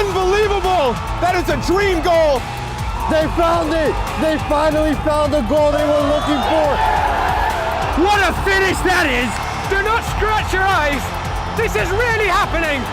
Unbelievable! That is a dream goal! They found it! They finally found the goal they were looking for! What a finish that is! Do not scratch your eyes! This is really happening!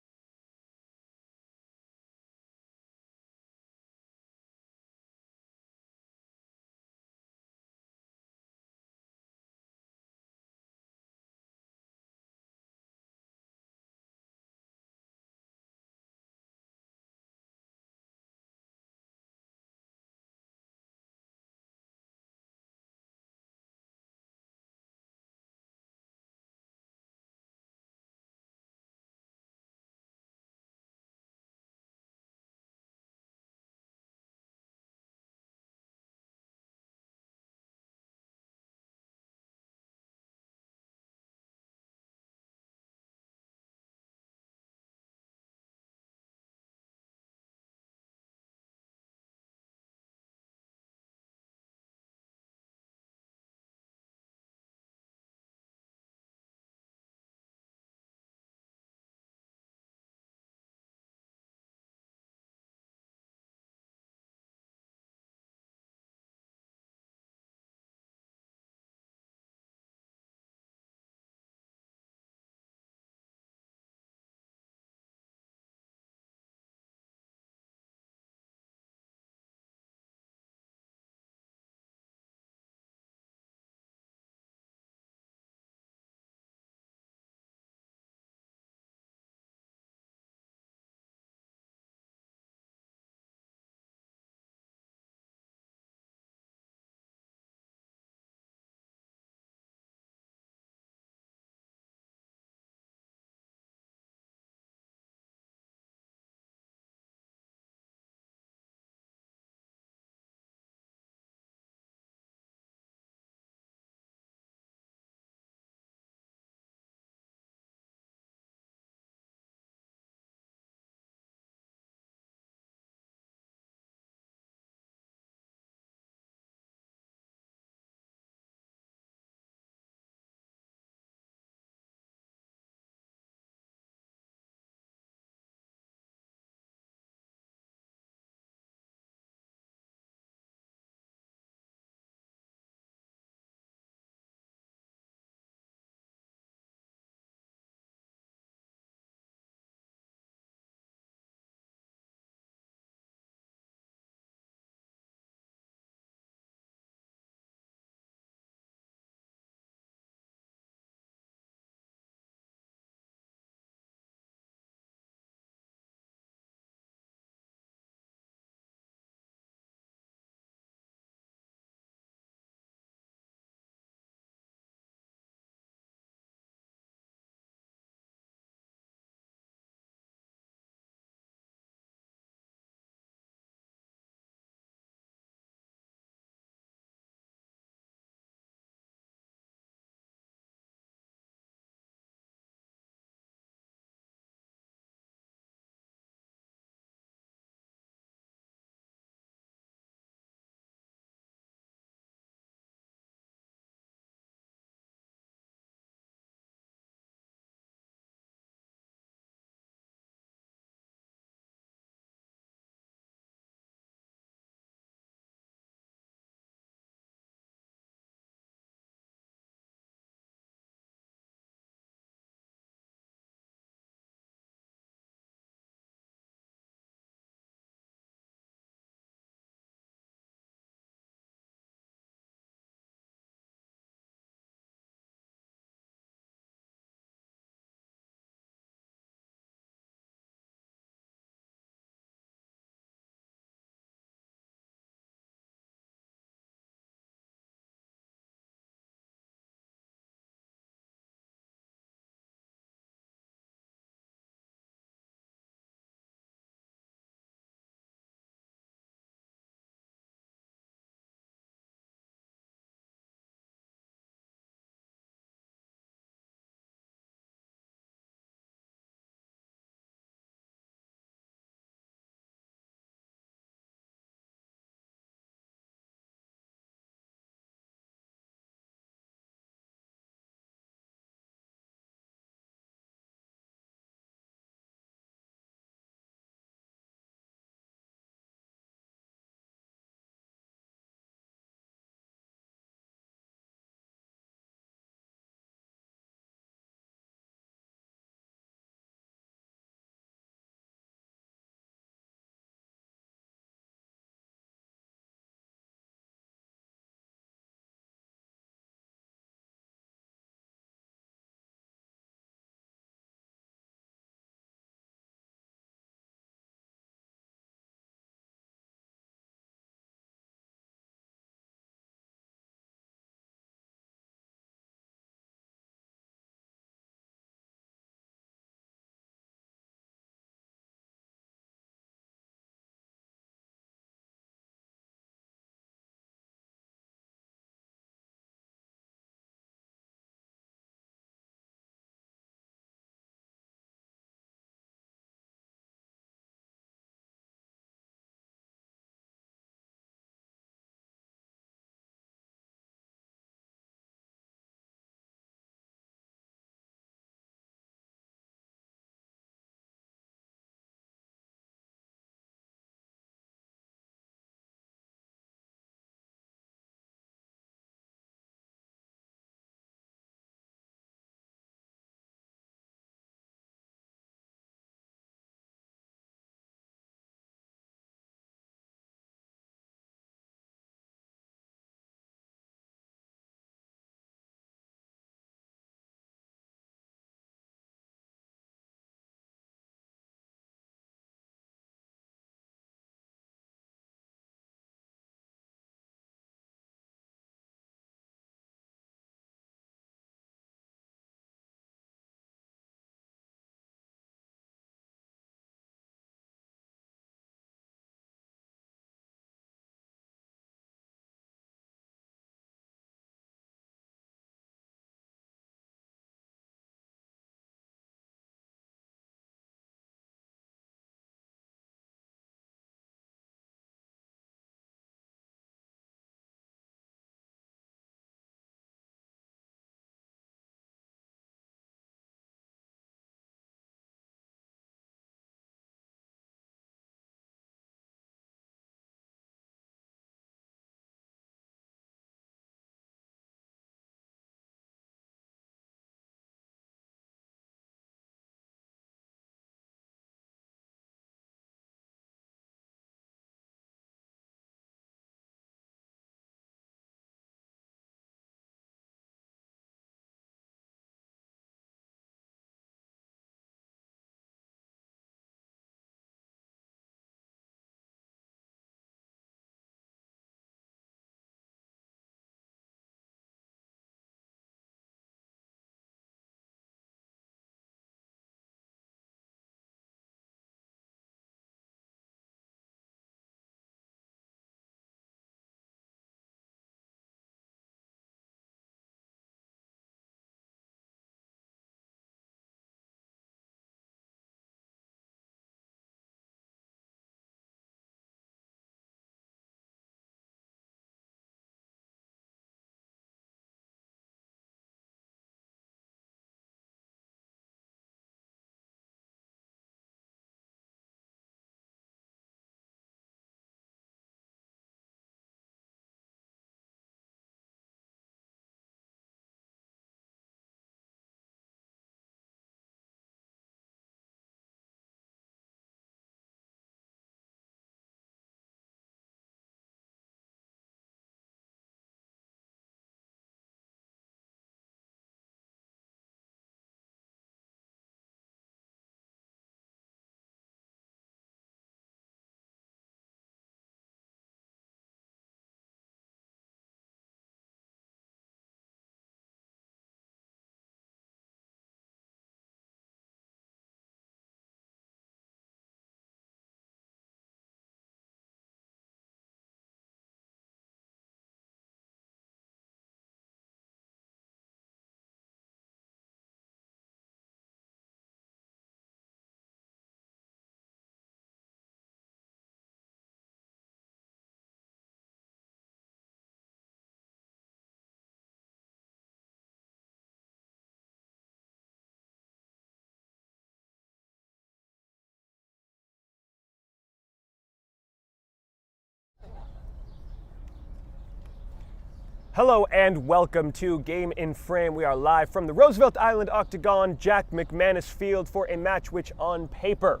Hello and welcome to Game in Frame. We are live from the Roosevelt Island Octagon, Jack McManus Field, for a match which on paper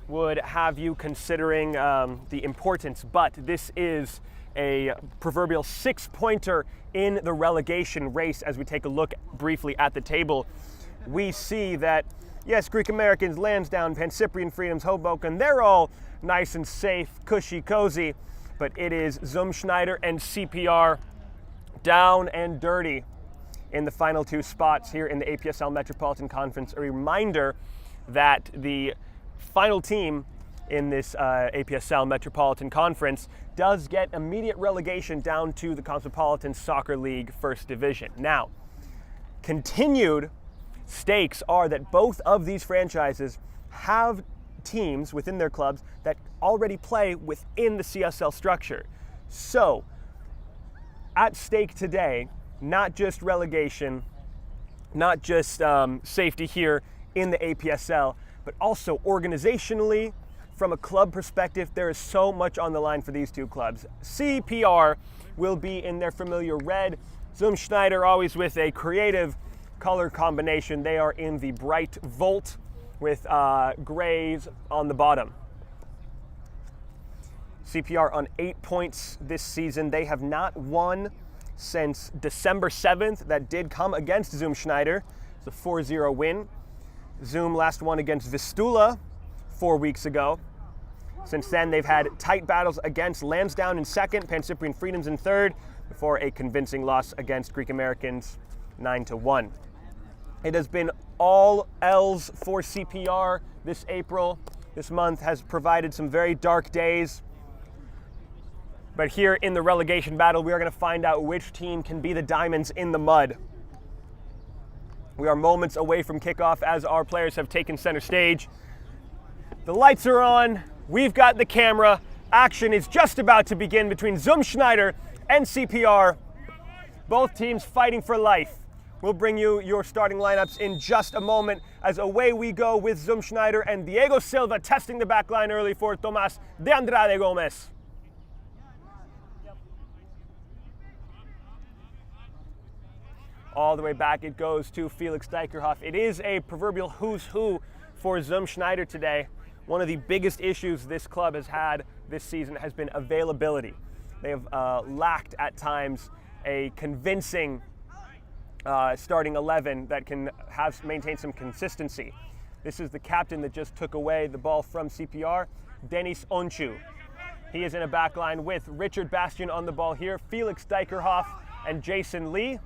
would have you considering the importance, but this is a proverbial six-pointer in the relegation race. As we take a look briefly at the table, we see that, yes, Greek Americans, Lansdowne, Pancyprian Freedoms, Hoboken, they're all nice and safe, cushy, cozy, but it is Schneider and CPR down and dirty in the final two spots here in the APSL Metropolitan Conference. A reminder that the final team in this APSL Metropolitan Conference does get immediate relegation down to the Cosmopolitan Soccer League First Division. Now, continued stakes are that both of these franchises have teams within their clubs that already play within the CSL structure. So, at stake today, not just relegation, not just safety here in the APSL, but also organizationally, from a club perspective, there is so much on the line for these two clubs. CPR will be in their familiar red. Schneider always with a creative color combination. They are in the bright Volt with grays on the bottom. CPR on 8 points this season. They have not won since December 7th. That did come against Schneider. It's a 4-0 win. Zoom last won against Vistula 4 weeks ago. Since then, they've had tight battles against Lansdowne in second, Pancyprian Freedoms in third, before a convincing loss against Greek Americans 9-1. It has been all L's for CPR this April. This month has provided some very dark days. But here in the relegation battle, we are going to find out which team can be the diamonds in the mud. We are moments away from kickoff as our players have taken center stage. The lights are on. We've got the camera. Action is just about to begin between Schneider and CPR. Both teams fighting for life. We'll bring you your starting lineups in just a moment as away we go with Schneider and Diego Silva testing the back line early for Tomas de Andrade Gomez. All the way back it goes to Felix Dijkerhoff. It is a proverbial who's who for Schneider today. One of the biggest issues this club has had this season has been availability. They have lacked at times a convincing starting 11 that can maintain some consistency. This is the captain that just took away the ball from CPR, Denis Onchu. He is in a back line with Richard Bastian on the ball here, Felix Dijkerhoff and Jason Lee.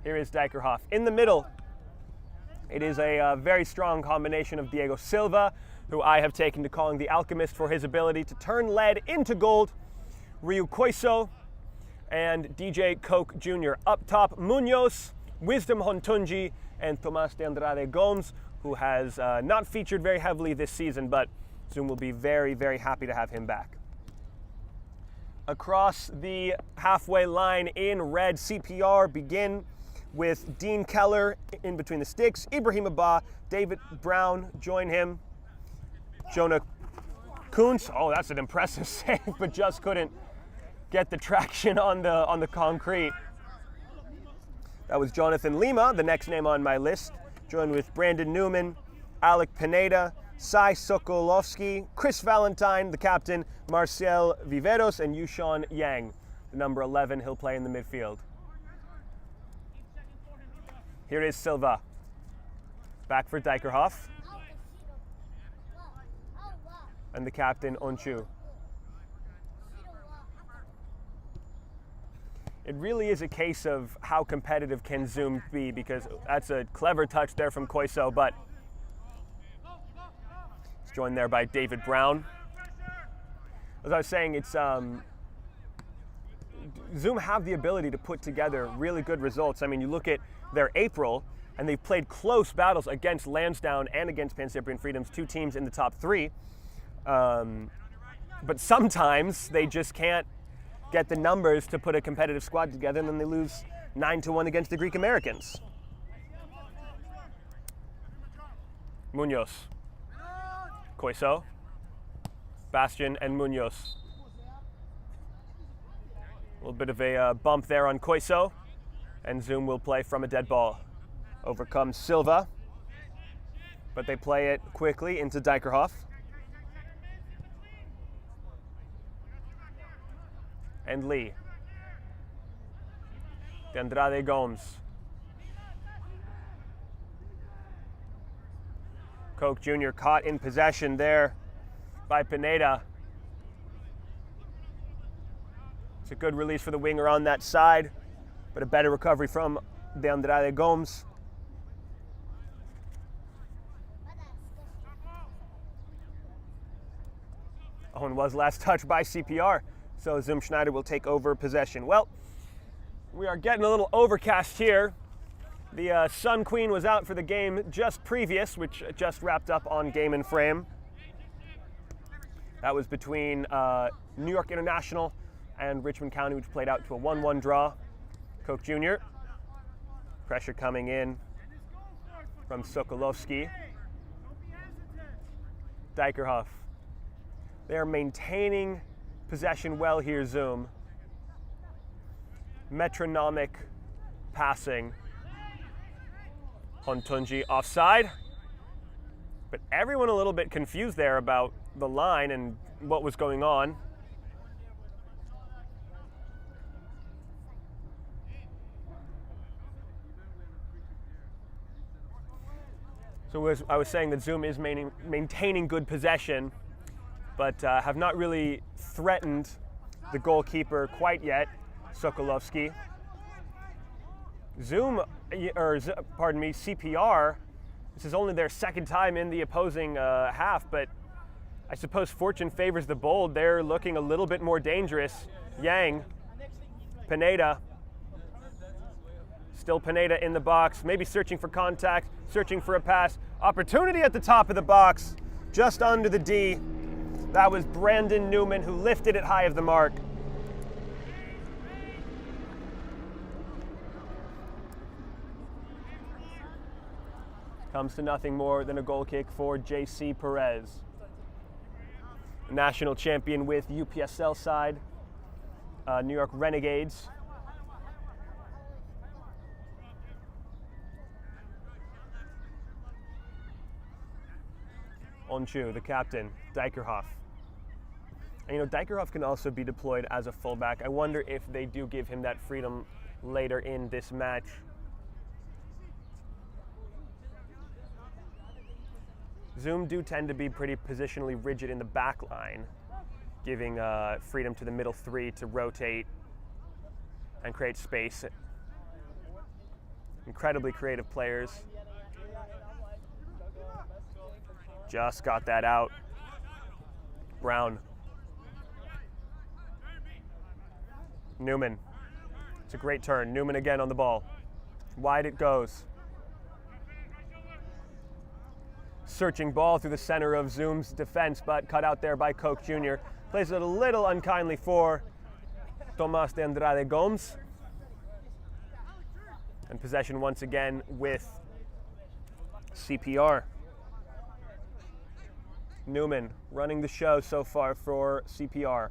Here is Dijkerhoff. In the middle, it is a very strong combination of Diego Silva, who I have taken to calling the alchemist for his ability to turn lead into gold, Ryu Koiso, and DJ Coke Jr. Up top, Munoz, Wisdom Hontunji, and Tomas de Andrade Gomes, who has not featured very heavily this season, but Zoom will be very, very happy to have him back. Across the halfway line in red, CPR begin with Dean Keller in between the sticks. Ibrahim Abba, David Brown join him. Jonah Kuntz, oh, that's an impressive save, but just couldn't get the traction on the concrete. That was Jonathan Lima, the next name on my list, joined with Brandon Newman, Alec Pineda, Sai Sokolovsky, Chris Valentine, the captain, Marcel Viveros, and Yushan Yang, the number 11. He'll play in the midfield. Here is Silva. Back for Dijkerhoff. And the captain, Onchu. It really is a case of how competitive can Zoom be, because that's a clever touch there from Koiso, but it's joined there by David Brown. As I was saying, it's Zoom have the ability to put together really good results. I mean, you look at their April, and they've played close battles against Lansdowne and against Pancyprian Freedoms, two teams in the top three. But sometimes they just can't get the numbers to put a competitive squad together, and then they lose 9-1 against the Greek Americans. Munoz, Koiso, Bastian, and Munoz. little bit of a bump there on Koiso, and Zoom will play from a dead ball. Over comes Silva, but they play it quickly into Dijkerhoff. And Lee. De Andrade Gomes. Koch Jr. caught in possession there by Pineda. It's a good release for the winger on that side, but a better recovery from De Andrade Gomes. Owen was last touched by CPR, so Zoom Schneider will take over possession. Well, we are getting a little overcast here. The Sun Queen was out for the game just previous, which just wrapped up on Game in Frame. That was between New York International and Richmond County, which played out to a 1-1 draw. Koch Jr. Pressure coming in from Sokolovsky. Dijkerhoff. They are maintaining possession well here, Zoom. Metronomic passing. Hontunji offside. But everyone a little bit confused there about the line and what was going on. So as I was saying that Zoom is maintaining good possession, but have not really threatened the goalkeeper quite yet, Sokolovsky. CPR, this is only their second time in the opposing half, but I suppose fortune favors the bold. They're looking a little bit more dangerous. Yang, Pineda, still Pineda in the box, maybe searching for contact, searching for a pass. Opportunity at the top of the box, just under the D. That was Brandon Newman who lifted it high of the mark. Comes to nothing more than a goal kick for JC Perez. National champion with UPSL side, New York Renegades. Onchu, the captain, Dijkerhoff. And Dijkerhoff can also be deployed as a fullback. I wonder if they do give him that freedom later in this match. Zoom do tend to be pretty positionally rigid in the back line, giving freedom to the middle three to rotate and create space. Incredibly creative players. Just got that out. Brown. Newman. It's a great turn. Newman again on the ball. Wide it goes. Searching ball through the center of Zoom's defense, but cut out there by Koch Jr. Plays it a little unkindly for Tomas de Andrade Gomes. And possession once again with CPR. Newman running the show so far for CPR.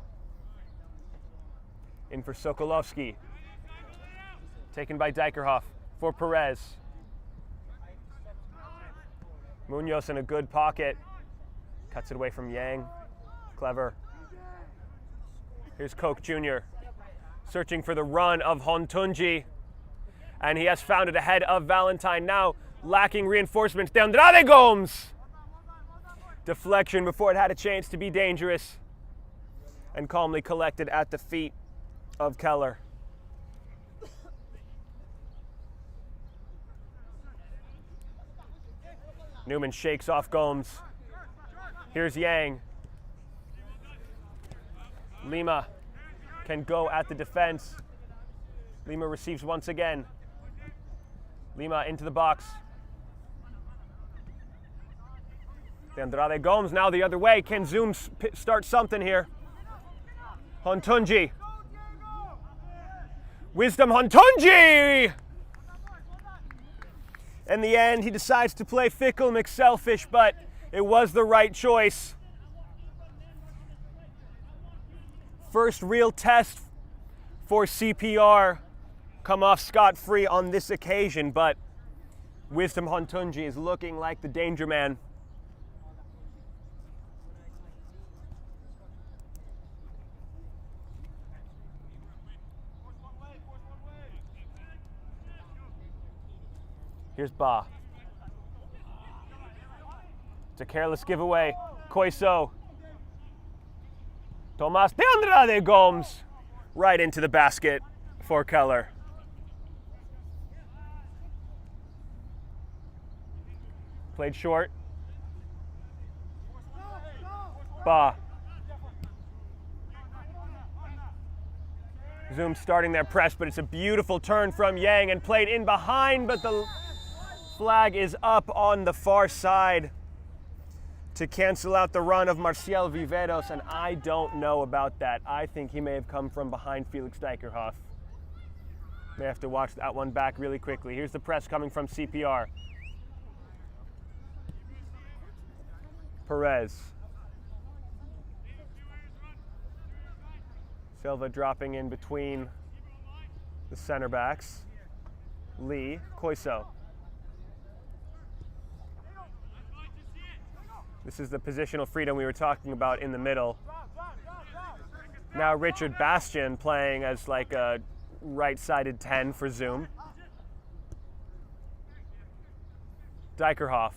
In for Sokolovsky. Taken by Dijkerhoff for Perez. Munoz in a good pocket. Cuts it away from Yang. Clever. Here's Koch Jr. Searching for the run of Hontunji. And he has found it ahead of Valentine. Now lacking reinforcements. De Andrade Gomes. Deflection before it had a chance to be dangerous. And calmly collected at the feet of Keller. Newman shakes off Gomes. Here's Yang. Lima can go at the defense. Lima receives once again. Lima into the box. De Andrade Gomes now the other way. Can Zoom start something here? Hontunji. Wisdom Hontunji! In the end, he decides to play fickle McSelfish, but it was the right choice. First real test for CPR come off scot-free on this occasion, but Wisdom Hontunji is looking like the danger man. Here's Ba. It's a careless giveaway. Koiso. Tomas de Andrade Gomes. Right into the basket for Keller. Played short. Ba. Zoom starting their press, but it's a beautiful turn from Yang and played in behind, but the flag is up on the far side to cancel out the run of Marcial Viveros, and I don't know about that. I think he may have come from behind Felix Dijkerhoff. May have to watch that one back really quickly. Here's the press coming from CPR. Perez. Silva dropping in between the center backs. Lee, Koiso. This is the positional freedom we were talking about in the middle. Now Richard Bastian playing as like a right-sided 10 for Zoom. Dijkerhoff.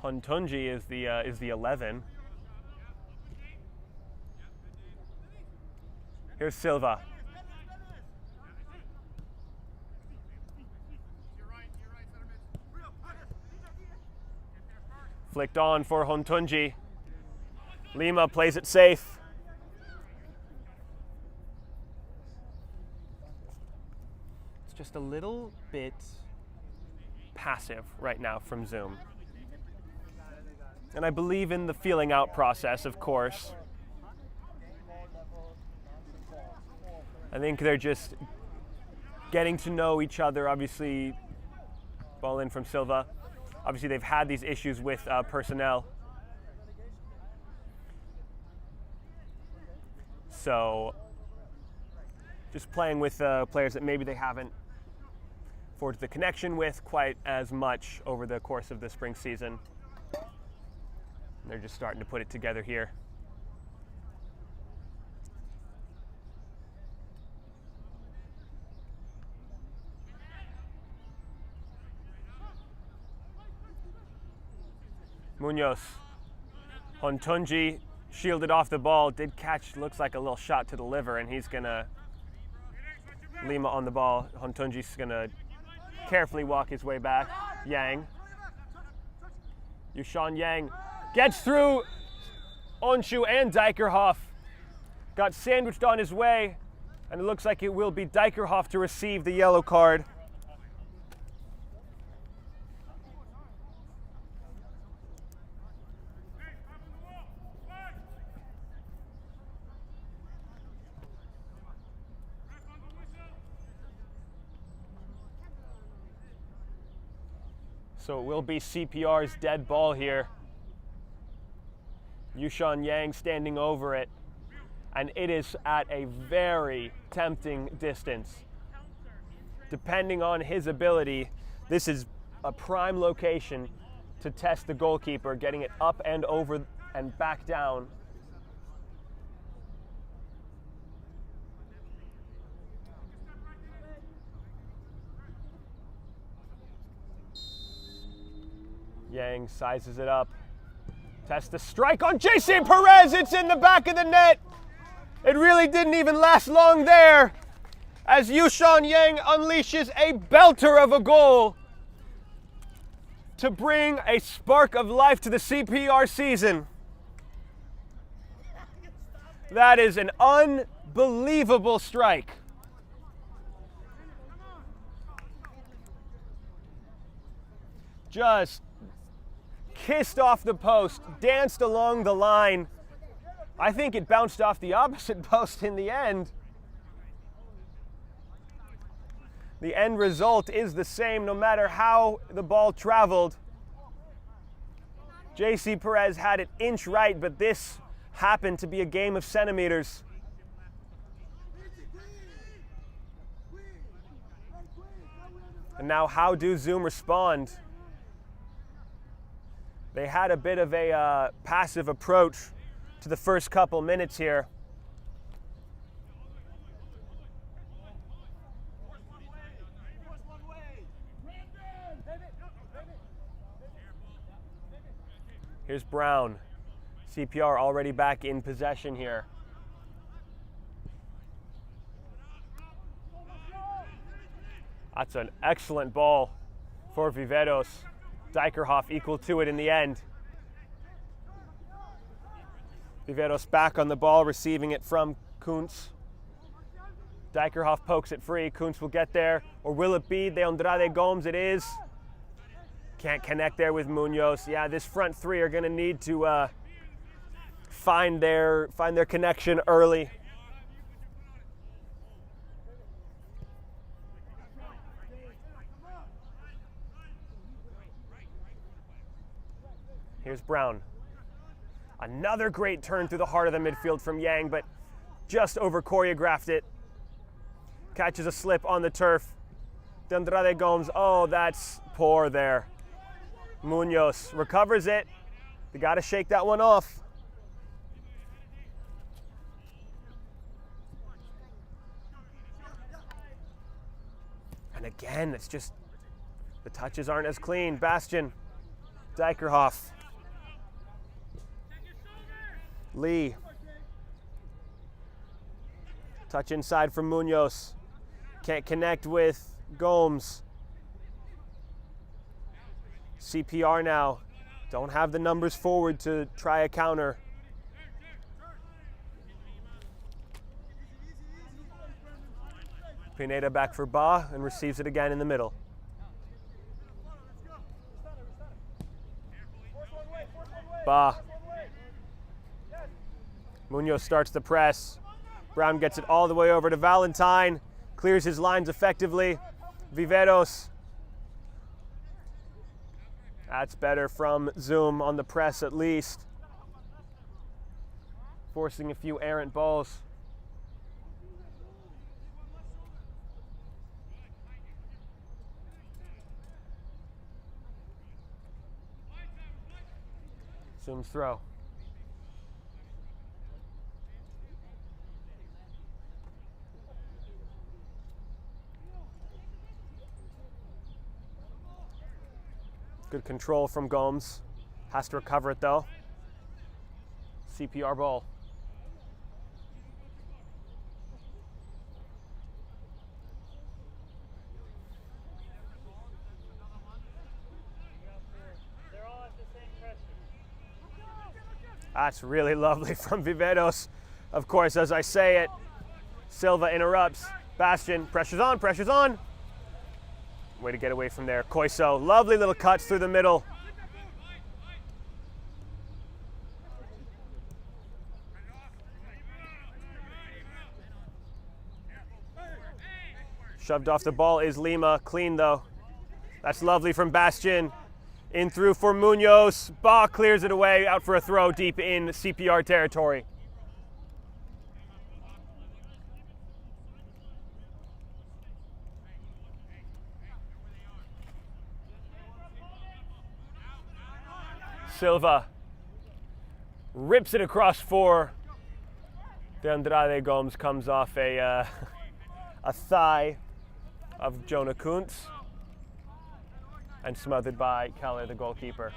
Hontunji is the 11. Here's Silva. Flicked on for Hontunji. Lima plays it safe. It's just a little bit passive right now from Zoom. And I believe in the feeling out process, of course. I think they're just getting to know each other. Obviously, ball in from Silva. Obviously, they've had these issues with personnel. So, just playing with players that maybe they haven't forged the connection with quite as much over the course of the spring season. They're just starting to put it together here. Munoz. Hontunji shielded off the ball, did catch, looks like a little shot to the liver, and he's gonna, Lima on the ball. Hontunji's gonna carefully walk his way back. Yang. Yushan Yang gets through Onshu and Dijkerhoff. Got sandwiched on his way, and it looks like it will be Dijkerhoff to receive the yellow card. So it will be CPR's dead ball here. Yushan Yang standing over it, and it is at a very tempting distance. Depending on his ability, this is a prime location to test the goalkeeper, getting it up and over and back down. Yang sizes it up. Tests the strike on JC Perez. It's in the back of the net. It really didn't even last long there as Yushan Yang unleashes a belter of a goal to bring a spark of life to the CPR season. That is an unbelievable strike. Just kissed off the post, danced along the line. I think it bounced off the opposite post in the end. The end result is the same no matter how the ball traveled. JC Perez had it inch right, but this happened to be a game of centimeters. And now how do Zoom respond? They had a bit of a passive approach to the first couple minutes here. Here's Brown. CPR already back in possession here. That's an excellent ball for Viveros. Dijkerhoff equal to it in the end. Viveros back on the ball, receiving it from Kuntz. Dijkerhoff pokes it free. Kuntz will get there. Or will it be De Andrade Gomes? It is. Can't connect there with Munoz. Yeah, this front three are going to need to find their connection early. Here's Brown. Another great turn through the heart of the midfield from Yang, but just over choreographed it. Catches a slip on the turf. De Andrade Gomes, oh, that's poor there. Munoz recovers it. They got to shake that one off. And again, it's just, the touches aren't as clean. Bastian, Dijkerhoff. Lee. Touch inside from Munoz. Can't connect with Gomes. CPR now. Don't have the numbers forward to try a counter. Pineda back for Ba and receives it again in the middle. Ba. Munoz starts the press. Brown gets it all the way over to Valentine. Clears his lines effectively. Viveros. That's better from Zoom on the press at least. Forcing a few errant balls. Zoom's throw. Good control from Gomes. Has to recover it though. CPR ball. That's really lovely from Viveros. Of course, as I say it, Silva interrupts. Bastian, pressure's on, pressure's on. Way to get away from there. Koiso, lovely little cuts through the middle. Shoved off the ball is Lima, clean though. That's lovely from Bastian. In through for Munoz. Ba clears it away, out for a throw deep in CPR territory. Silva rips it across four. De Andrade Gomes comes off a thigh of Jonah Kuntz and smothered by Keller, the goalkeeper.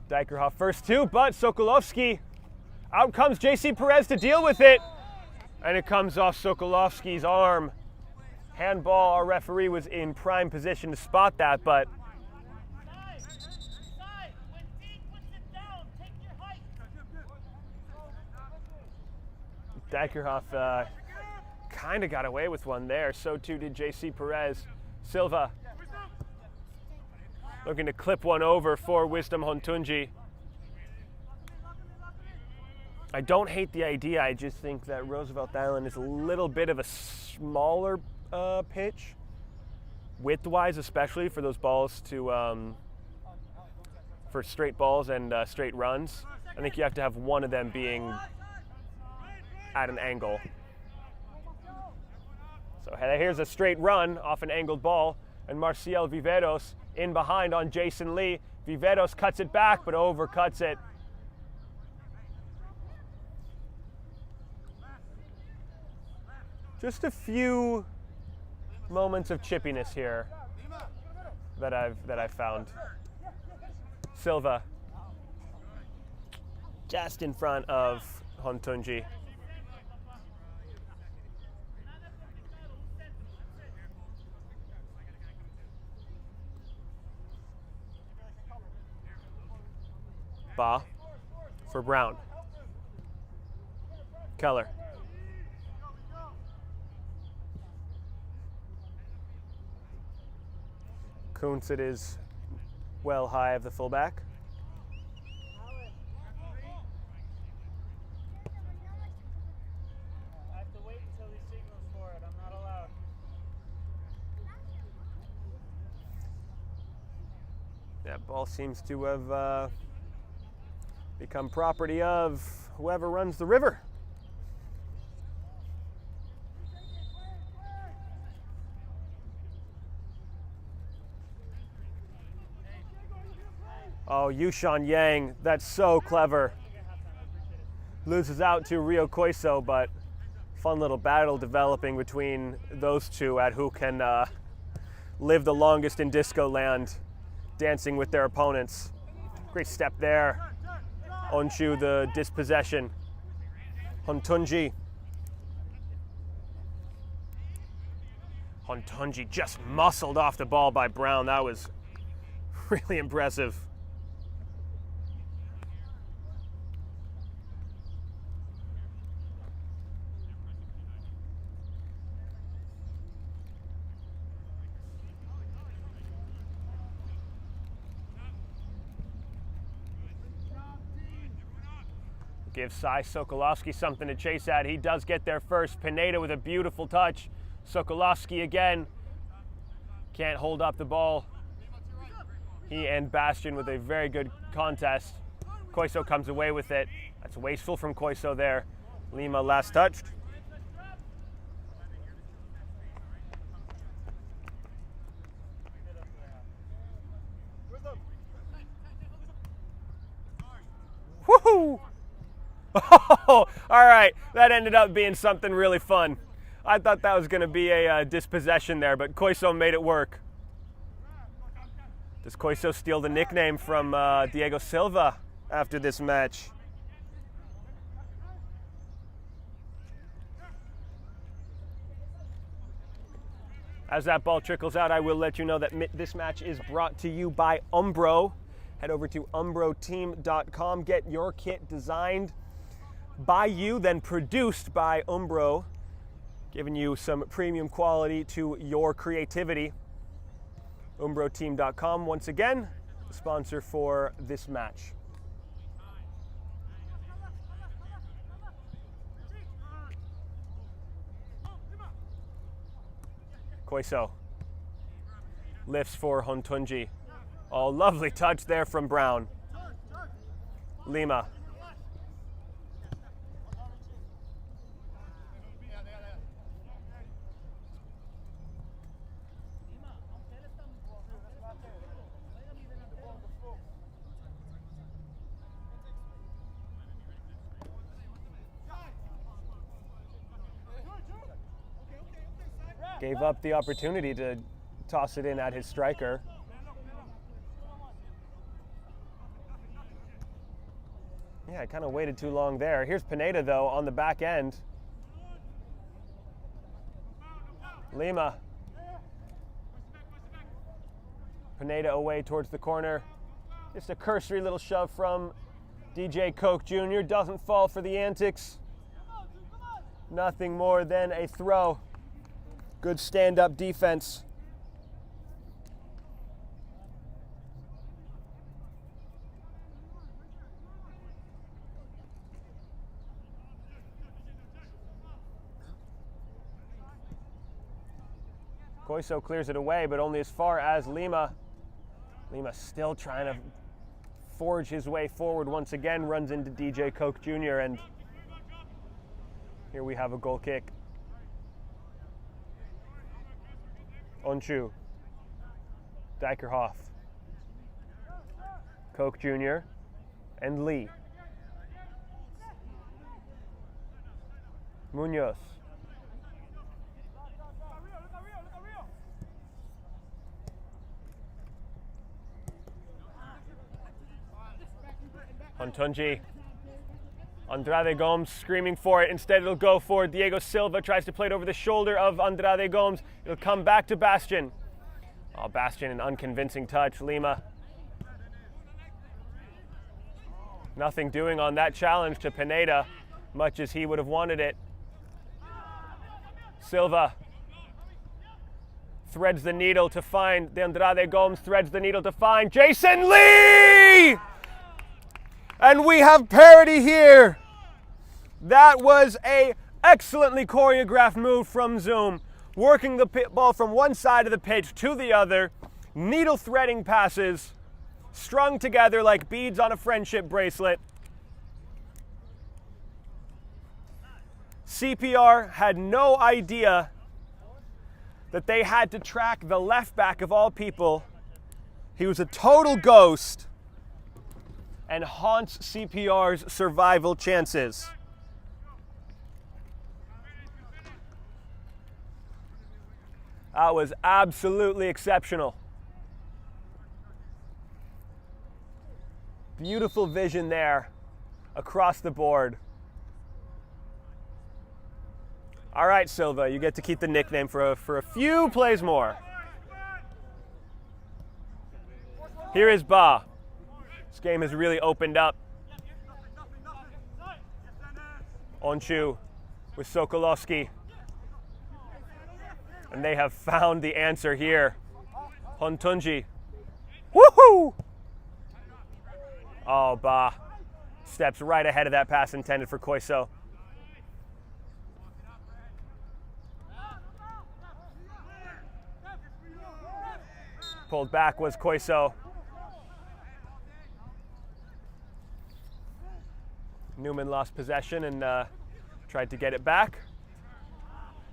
Dijkerhoff first two, but Sokolovsky. Out comes JC Perez to deal with it. And it comes off Sokolovsky's arm. Handball, our referee was in prime position to spot that, but Dijkerhoff kind of got away with one there. So too did JC Perez. Silva looking to clip one over for Wisdom Hontunji. I don't hate the idea. I just think that Roosevelt Island is a little bit of a smaller pitch. width-wise, especially for those balls to, for straight balls and straight runs, I think you have to have one of them being at an angle. So here's a straight run off an angled ball, and Marcial Viveros in behind on Jason Lee. Viveros cuts it back, but overcuts it. Just a few moments of chippiness here that I've found. Silva just in front of Hontunji. Ba for Brown. Keller. Kuntz, it is well high of the fullback. I have to wait until he signals for it. I'm not allowed. That ball seems to have become property of whoever runs the river. Oh, Yushan Yang, that's so clever. Loses out to Rio Koiso, but fun little battle developing between those two at who can live the longest in disco land, dancing with their opponents. Great step there. Onshu, the dispossession. Hontunji. Hontunji just muscled off the ball by Brown. That was really impressive. Gives Sai Sokolowski something to chase at. He does get there first. Pineda with a beautiful touch. Sokolowski again. Can't hold up the ball. He and Bastian with a very good contest. Koiso comes away with it. That's wasteful from Koiso there. Lima last touched. Woohoo! Oh, all right, that ended up being something really fun. I thought that was going to be a dispossession there, but Koiso made it work. Does Koiso steal the nickname from Diego Silva after this match? As that ball trickles out, I will let you know that this match is brought to you by Umbro. Head over to umbroteam.com, get your kit designed by you, then produced by Umbro, giving you some premium quality to your creativity. Umbroteam.com, once again, the sponsor for this match. Koiso lifts for Hontunji. Oh, lovely touch there from Brown. Lima. Gave up the opportunity to toss it in at his striker. Yeah, I kind of waited too long there. Here's Pineda, though, on the back end. Lima. Pineda away towards the corner. Just a cursory little shove from DJ Koch Jr. Doesn't fall for the antics. Nothing more than a throw. Good stand-up defense. Koiso clears it away, but only as far as Lima. Lima still trying to forge his way forward once again, runs into DJ Koch Jr., and here we have a goal kick. Onchu, Dijkerhoff, Koch Jr., and Lee. Munoz. Hontunji. Andrade Gomes screaming for it. Instead, it'll go for Diego Silva. Tries to play it over the shoulder of Andrade Gomes. It'll come back to Bastian. Oh, Bastian, an unconvincing touch. Lima. Nothing doing on that challenge to Pineda, much as he would have wanted it. Silva threads the needle to find Andrade Gomes, threads the needle to find Jason Lee! And we have parity here. That was a excellently choreographed move from Zoom, working the ball from one side of the pitch to the other, needle threading passes, strung together like beads on a friendship bracelet. CPR had no idea that they had to track the left back of all people. He was a total ghost and haunts CPR's survival chances. That was absolutely exceptional. Beautiful vision there across the board. All right, Silva, you get to keep the nickname for a few plays more. Here is Ba. This game has really opened up. Onchu with Sokolowski. And they have found the answer here. Hontunji. Woohoo! Oh, Ba steps right ahead of that pass intended for Koiso. Pulled back was Koiso. Newman lost possession and tried to get it back.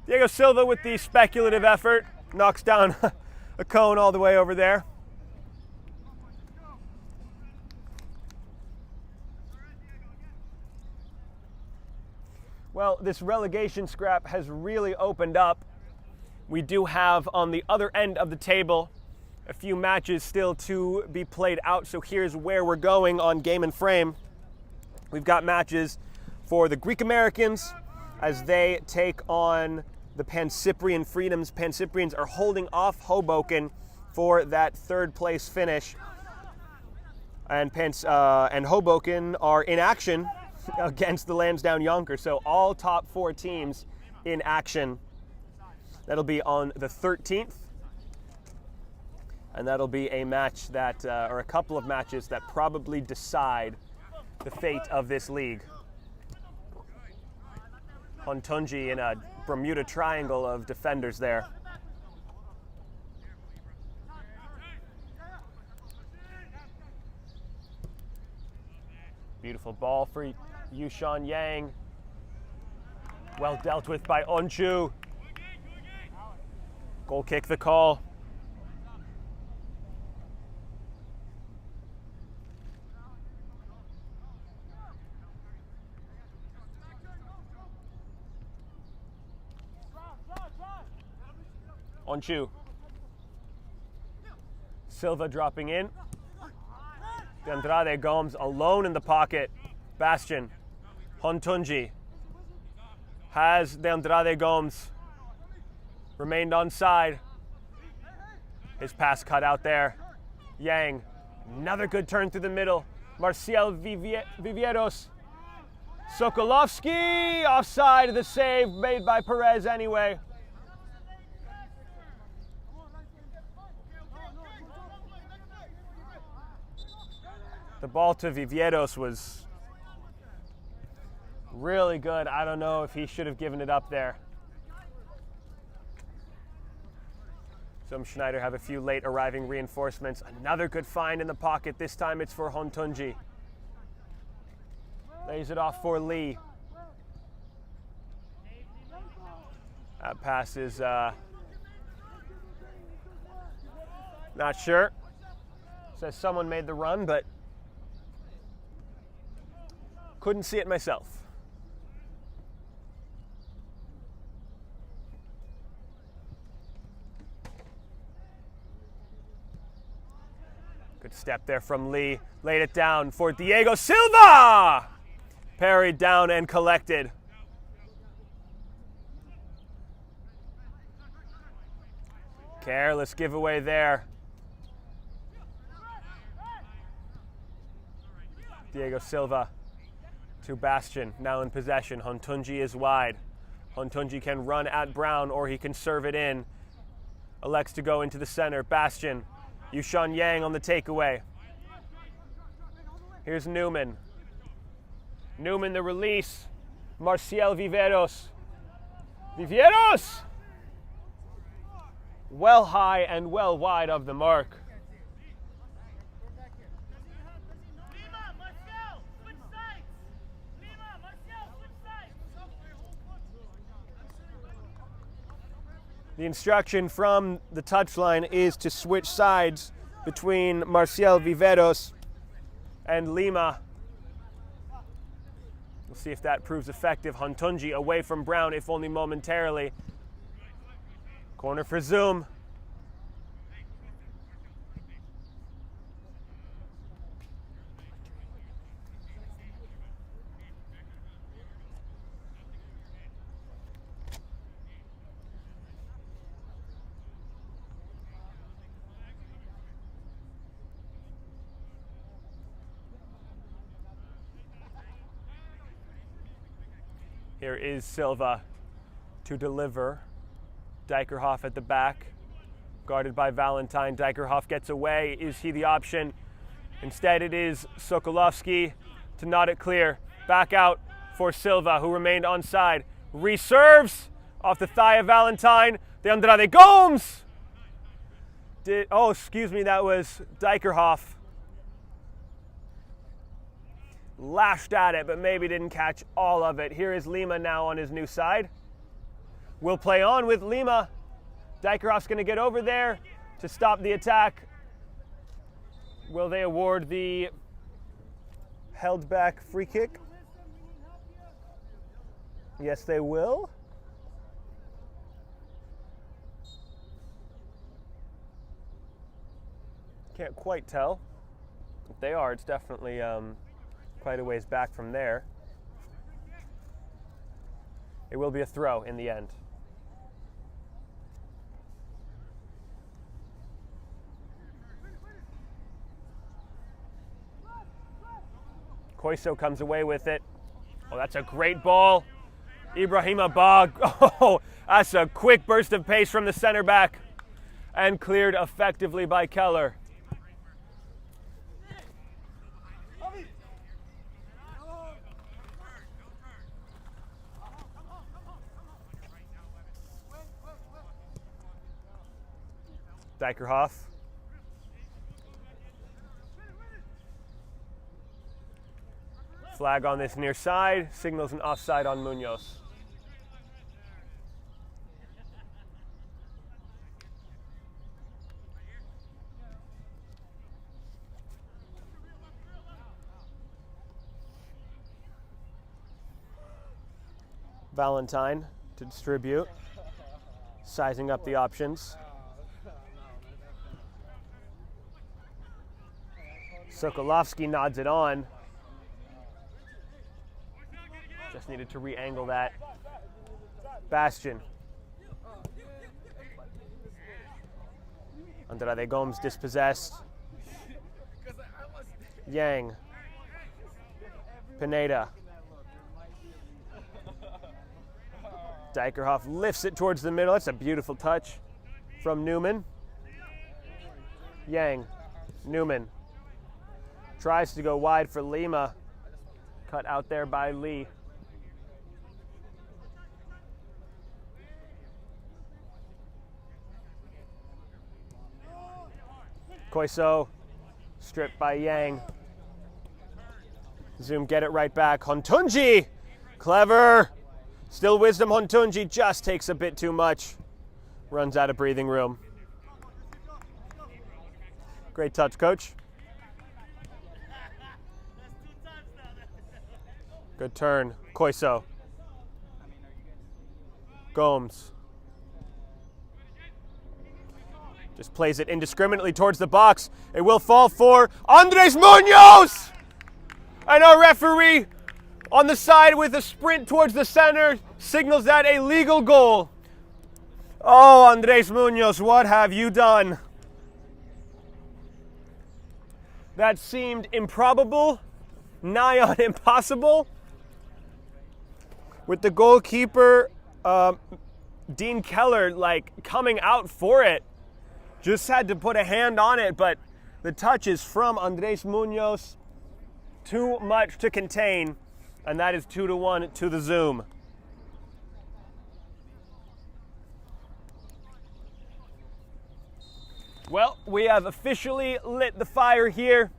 Diego Silva with the speculative effort, knocks down a cone all the way over there. Well, this relegation scrap has really opened up. We do have on the other end of the table a few matches still to be played out, so here's where we're going on Game and Frame. We've got matches for the Greek Americans as they take on the Pan-Cyprian Freedoms. Pan-Cyprians are holding off Hoboken for that third place finish. And Hoboken are in action against the Lansdowne Yonkers. So all top four teams in action. That'll be on the 13th. And that'll be a match that, or a couple of matches that probably decide the fate of this league. Hontunji in a Bermuda Triangle of defenders there. Beautiful ball for Yushan Yang. Well dealt with by Onchu. Goal kick the call. Onchu. Silva dropping in. Andrade Gomes alone in the pocket. Bastian. Hontunji has Andrade Gomes. Remained onside. His pass cut out there. Yang. Another good turn through the middle. Marcial Vivieros. Sokolowski offside. The save made by Perez anyway. The ball to Vivieros was really good. I don't know if he should have given it up there. Some Schneider have a few late arriving reinforcements. Another good find in the pocket. This time it's for Hontunji. Lays it off for Lee. That pass is not sure. Says someone made the run, but couldn't see it myself. Good step there from Lee. Laid it down for Diego Silva. Parried down and collected. Careless giveaway there. Diego Silva to Bastian, now in possession. Hontunji is wide. Hontunji can run at Brown or he can serve it in. Elects to go into the center. Bastian. Yushan Yang on the takeaway. Here's Newman. Newman the release. Marcial Viveros. Viveros! Well high and well wide of the mark. The instruction from the touchline is to switch sides between Marcial Viveros and Lima. We'll see if that proves effective. Hontunji away from Brown, if only momentarily. Corner for Zoom. Here is Silva to deliver. Dijkerhoff at the back, guarded by Valentine. Dijkerhoff gets away. Is he the option? Instead, it is Sokolovsky to nod it clear. Back out for Silva, who remained onside. Reserves off the thigh of Valentine. De Andrade Gomes! That was Dijkerhoff. Lashed at it, but maybe didn't catch all of it. Here is Lima now on his new side. We'll play on with Lima. Dijkerhoff's going to get over there to stop the attack. Will they award the held back free kick? Yes, they will. Can't quite tell. If they are, it's definitely quite a ways back from there. It will be a throw in the end. Koiso comes away with it. Oh, that's a great ball. Ibrahim Abag. Oh, that's a quick burst of pace from the center back. And cleared effectively by Keller. Dijkerhoff. Flag on this near side, signals an offside on Munoz. Valentine to distribute, sizing up the options. Sokolovsky nods it on. Just needed to re-angle that. Bastian. Andrade Gomes dispossessed. Yang. Pineda. Dijkerhoff lifts it towards the middle. That's a beautiful touch from Newman. Yang. Newman. Tries to go wide for Lima. Cut out there by Lee. Koiso, stripped by Yang. Zoom get it right back. Hontunji, clever. Still wisdom. Hontunji just takes a bit too much. Runs out of breathing room. Great touch, coach. Good turn. Koiso. Gomes. Just plays it indiscriminately towards the box. It will fall for Andres Munoz! And our referee on the side with a sprint towards the center signals that a legal goal. Oh, Andres Munoz, what have you done? That seemed improbable, nigh on impossible. With the goalkeeper, Dean Keller, coming out for it. Just had to put a hand on it, but the touch is from Andres Munoz. Too much to contain, and that is 2-1 to the Zoom. Well, we have officially lit the fire here.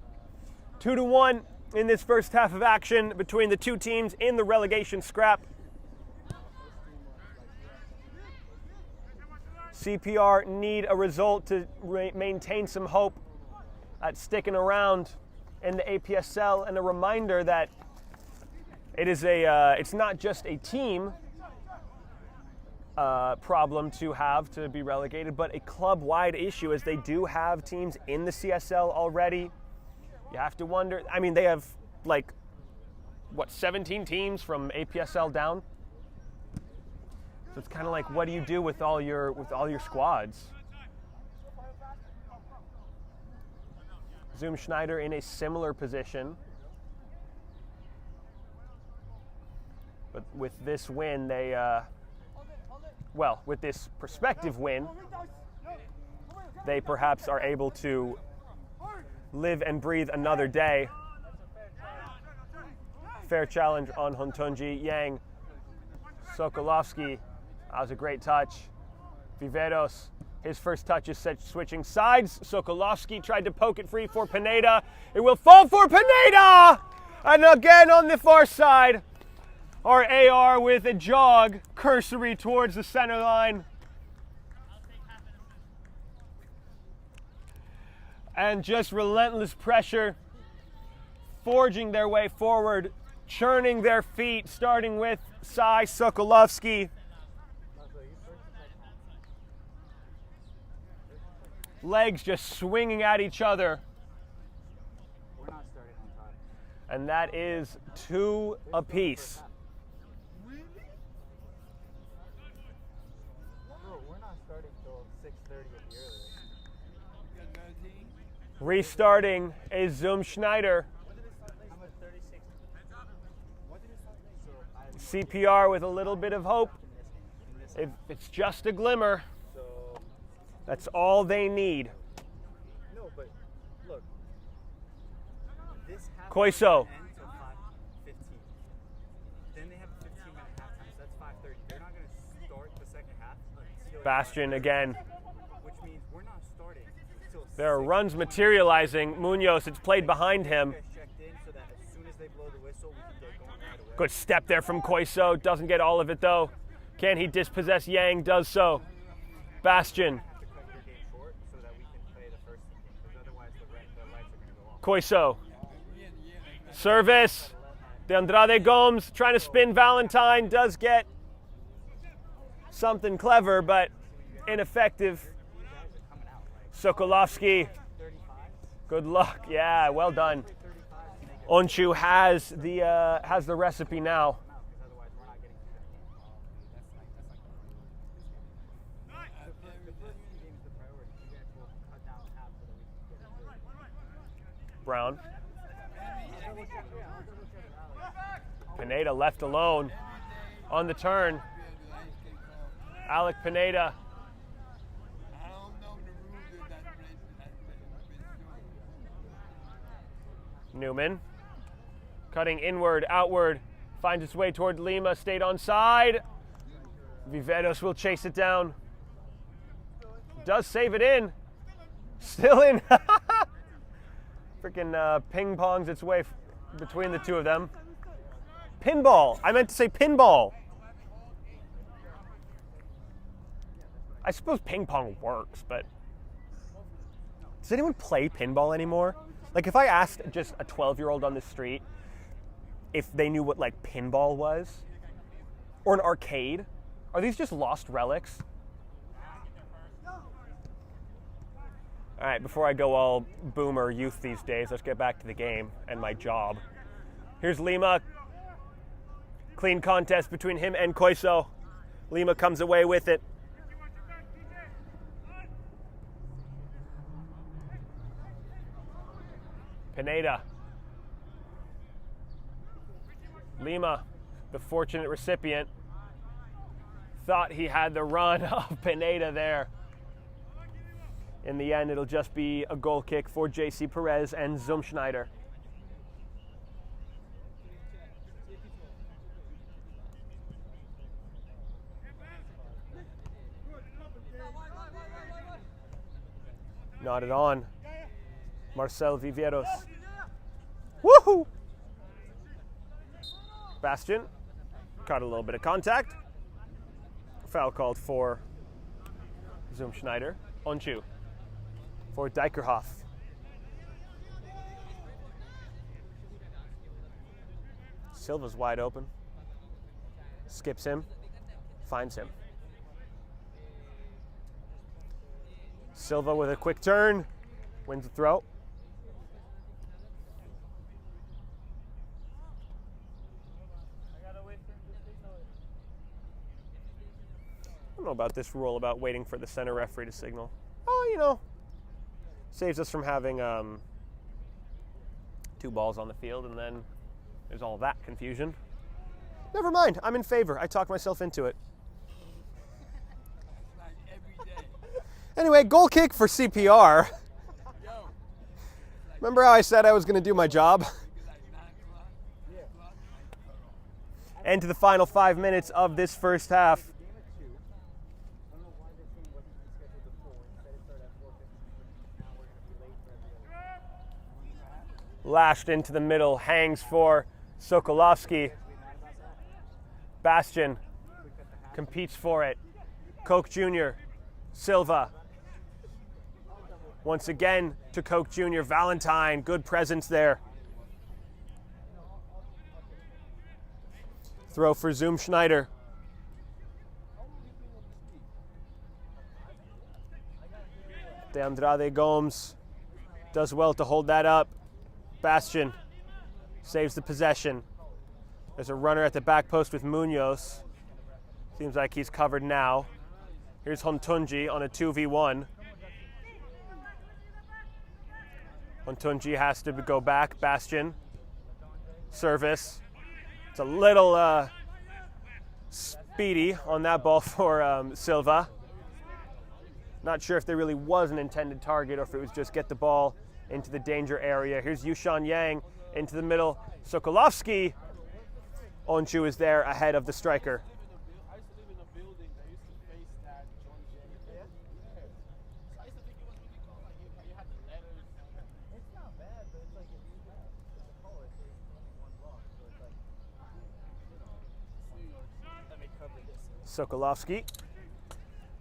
2-1 in this first half of action between the two teams in the relegation scrap. CPR need a result to maintain some hope at sticking around in the APSL, and a reminder that it is it's not just a team problem to have to be relegated, but a club-wide issue, as they do have teams in the CSL already. You have to wonder, I mean, they have 17 teams from APSL down? So it's kind of like, what do you do with all your squads? Zoom Schneider in a similar position. But with this win, they, with this prospective win, they perhaps are able to live and breathe another day. Fair challenge on Hontunji. Yang, Sokolovsky, that was a great touch. Viveros, his first touch is switching sides. Sokolovsky tried to poke it free for Pineda. It will fall for Pineda! And again on the far side, our AR with a jog, cursory towards the center line. And just relentless pressure, forging their way forward, churning their feet, starting with Sai Sokolovsky. Legs just swinging at each other. And that is 2 apiece. Restarting is Zoom Schneider. CPR with a little bit of hope. If it's just a glimmer, that's all they need. No, but look. This Koiso. until 5:15. Then they have a 15-minute halftime, so that's 5:30. They're not going to start the second half until Bastion again. which means we're not starting until There are runs materializing. Munoz, it's played behind him. checked in so that as soon as they blow the whistle, we can get going right away. Good step there from Koiso. Doesn't get all of it though. Can he dispossess Yang? Does so. Bastion. To cut your game short so that we can play the first team, because otherwise the lights are going to go off. Koiso. Service. De Andrade Gomes trying to spin Valentine. Does get something clever, but ineffective. Sokolovsky. Good luck. Yeah, well done. Onchu has the recipe now. Brown. Pineda left alone on the turn. Alec Pineda. Newman. Cutting inward, outward. Finds its way toward Lima. Stayed onside. Viveros will chase it down. Does save it in. Still in. Freaking ping pongs its way between the two of them. Pinball. I meant to say pinball. I suppose ping pong works, but does anyone play pinball anymore? Like if I asked just a 12-year-old on the street if they knew what like pinball was or an arcade, are these just lost relics? All right, before I go all boomer youth these days, let's get back to the game and my job. Here's Lima. Clean contest between him and Koiso. Lima comes away with it. Pineda. Lima, the fortunate recipient, thought he had the run of Pineda there. In the end, it'll just be a goal kick for JC Perez and Schneider. Nodded on. Marcel Viveiros. Woohoo! Bastian caught a little bit of contact. Foul called for Schneider. Onchu for Dijkerhoff. Silva's wide open. Skips him. Finds him. Silva with a quick turn. Wins the throw. I don't know about this rule about waiting for the center referee to signal. Oh, you know, saves us from having two balls on the field and then there's all that confusion. Never mind, I'm in favor. I talked myself into it. Anyway, goal kick for CPR. Remember how I said I was going to do my job? And to the final 5 minutes of this first half. Lashed into the middle, hangs for Sokolovsky. Bastian competes for it. Koch Jr., Silva. Once again to Koch Jr., Valentine, good presence there. Throw for Schneider. De Andrade Gomes does well to hold that up. Bastian saves the possession. There's a runner at the back post with Munoz. Seems like he's covered now. Here's Hontunji on a 2v1. Hontunji has to go back. Bastian. Service. It's a little speedy on that ball for Silva. Not sure if there really was an intended target or if it was just get the ball into the danger area. Here's Yushan Yang into the middle. Sokolovsky. Onchu is there ahead of the striker. Sokolovsky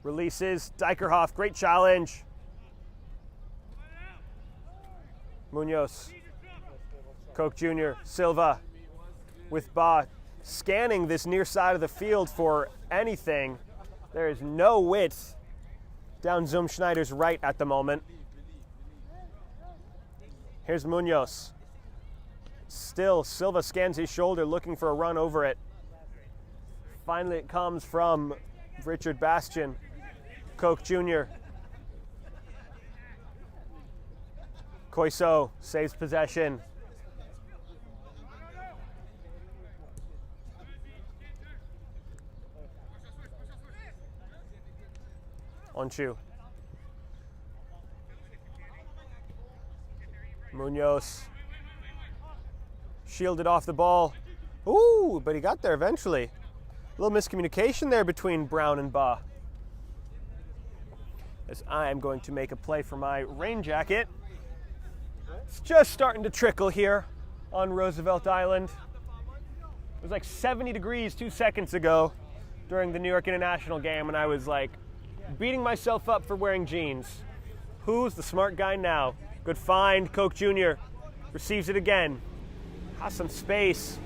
releases Dijkerhoff. Great challenge. Munoz. Koch Jr. Silva with Ba scanning this near side of the field for anything. There is no width down Schneider's right at the moment. Here's Munoz. Still, Silva scans his shoulder looking for a run over it. Finally, it comes from Richard Bastian. Koch Jr. Koiso saves possession. Onchu. Munoz. Shielded off the ball. Ooh, but he got there eventually. A little miscommunication there between Brown and Ba. As I am going to make a play for my rain jacket. It's just starting to trickle here on Roosevelt Island. It was like 70 degrees 2 seconds ago during the New York International game, and I was like beating myself up for wearing jeans. Who's the smart guy now? Good find, Koch Jr. receives it again. Has some space.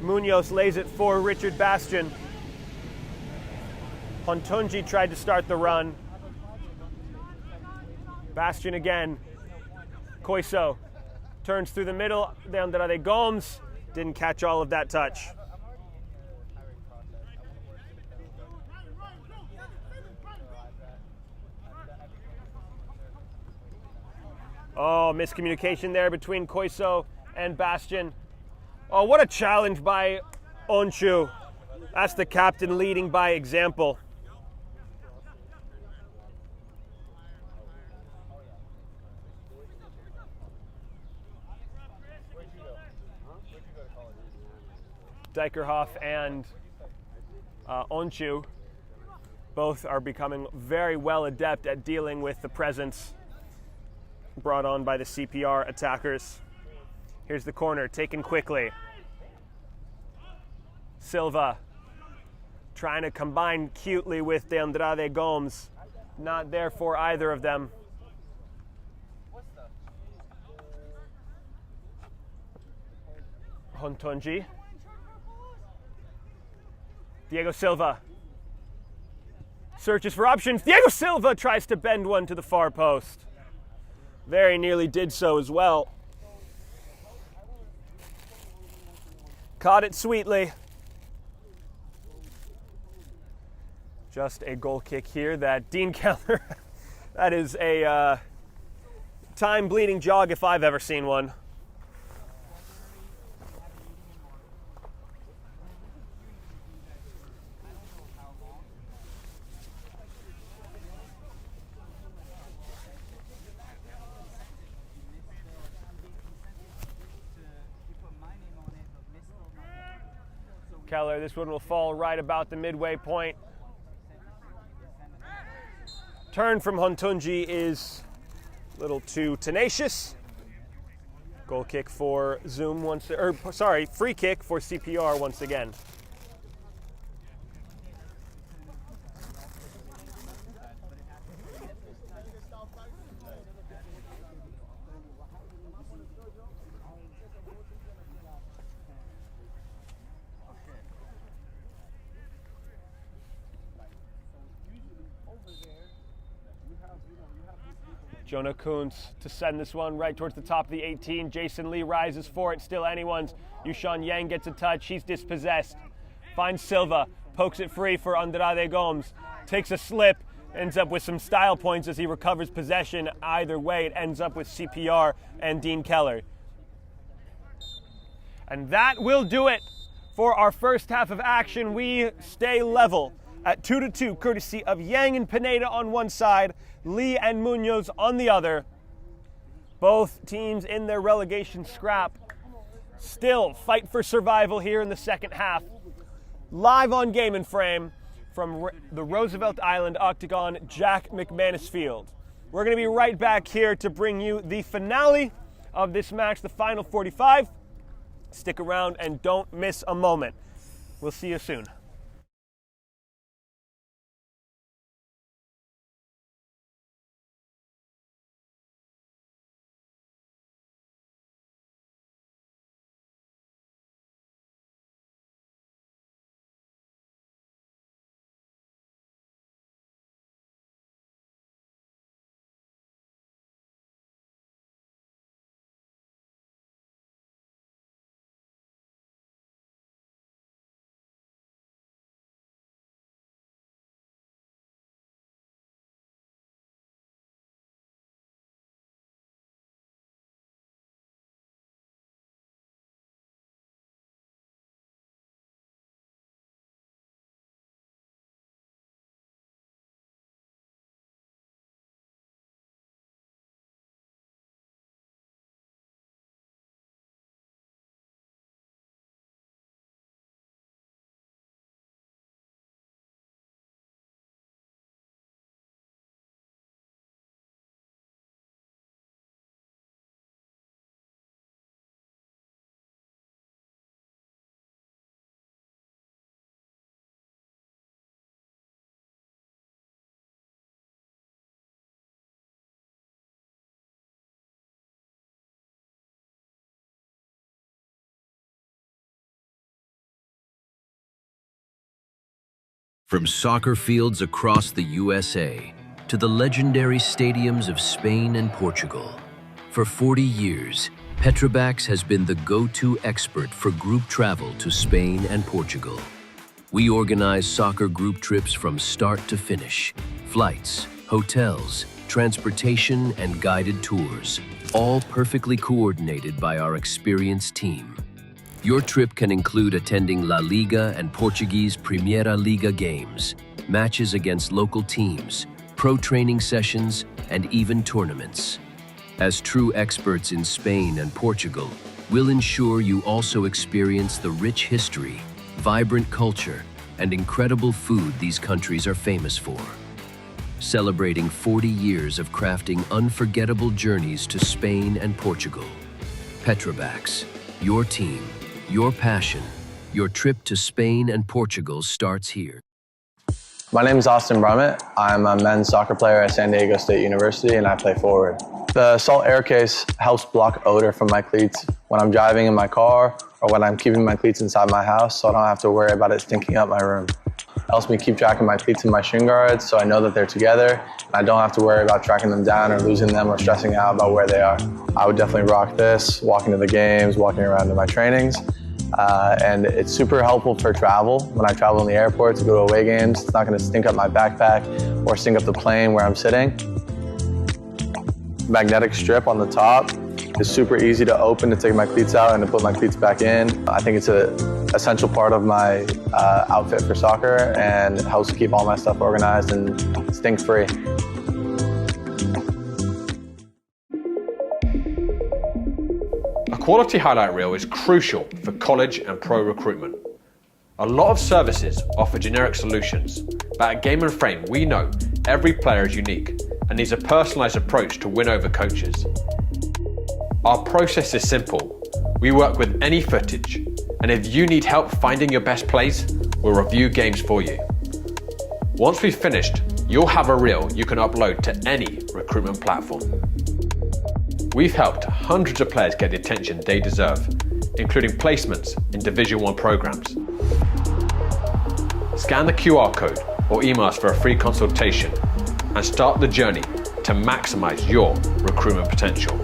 Munoz lays it for Richard Bastian. Hontonji tried to start the run. Bastian again. Koiso turns through the middle. De Andrade Gomes didn't catch all of that touch. Oh, miscommunication there between Koiso and Bastian. Oh, what a challenge by Onchu. That's the captain leading by example. Dykerhoff and Onchu both are becoming very well adept at dealing with the presence brought on by the CPR attackers. Here's the corner, taken quickly. Silva trying to combine cutely with De Andrade Gomes. Not there for either of them. Hontonji. Diego Silva searches for options. Diego Silva tries to bend one to the far post. Very nearly did so as well. Caught it sweetly. Just a goal kick here that Dean Keller, that is a time-bleeding jog if I've ever seen one. Keller, this one will fall right about the midway point. Turn from Hontonji is a little too tenacious. Goal kick for Zoom free kick for CPR once again. Jonah Kuntz to send this one right towards the top of the 18. Jason Lee rises for it, still anyone's. Yushan Yang gets a touch, he's dispossessed. Finds Silva, pokes it free for Andrade Gomes. Takes a slip, ends up with some style points as he recovers possession. Either way, it ends up with CPR and Dean Keller. And that will do it for our first half of action. We stay level at 2-2, courtesy of Yang and Pineda on one side, Lee and Munoz on the other. Both teams in their relegation scrap still fight for survival here in the second half. Live on Game and Frame from the Roosevelt Island Octagon, Jack McManus Field. We're going to be right back here to bring you the finale of this match, the final 45. Stick around and don't miss a moment. We'll see you soon. From soccer fields across the USA to the legendary stadiums of Spain and Portugal, for 40 years, Petrobax has been the go-to expert for group travel to Spain and Portugal. We organize soccer group trips from start to finish, flights, hotels, transportation, and guided tours, all perfectly coordinated by our experienced team. Your trip can include attending La Liga and Portuguese Primeira Liga games, matches against local teams, pro training sessions, and even tournaments. As true experts in Spain and Portugal, we'll ensure you also experience the rich history, vibrant culture, and incredible food these countries are famous for. Celebrating 40 years of crafting unforgettable journeys to Spain and Portugal. Petrobax, your team, your passion, your trip to Spain and Portugal starts here. My name is Austin Brummett. I'm a men's soccer player at San Diego State University and I play forward. The Salt Air Case helps block odor from my cleats when I'm driving in my car or when I'm keeping my cleats inside my house, so I don't have to worry about it stinking up my room. It helps me keep track of my cleats and my shin guards so I know that they're together and I don't have to worry about tracking them down or losing them or stressing out about where they are. I would definitely rock this, walking to the games, walking around to my trainings. And it's super helpful for travel. When I travel in the airport to go to away games, it's not going to stink up my backpack or stink up the plane where I'm sitting. Magnetic strip on the top is super easy to open to take my cleats out and to put my cleats back in. I think it's an essential part of my outfit for soccer and it helps keep all my stuff organized and stink-free. A quality highlight reel is crucial for college and pro recruitment. A lot of services offer generic solutions, but at Game & Frame we know every player is unique and needs a personalised approach to win over coaches. Our process is simple. We work with any footage, and if you need help finding your best plays, we'll review games for you. Once we've finished, you'll have a reel you can upload to any recruitment platform. We've helped hundreds of players get the attention they deserve, including placements in Division 1 programs. Scan the QR code or email us for a free consultation and start the journey to maximize your recruitment potential.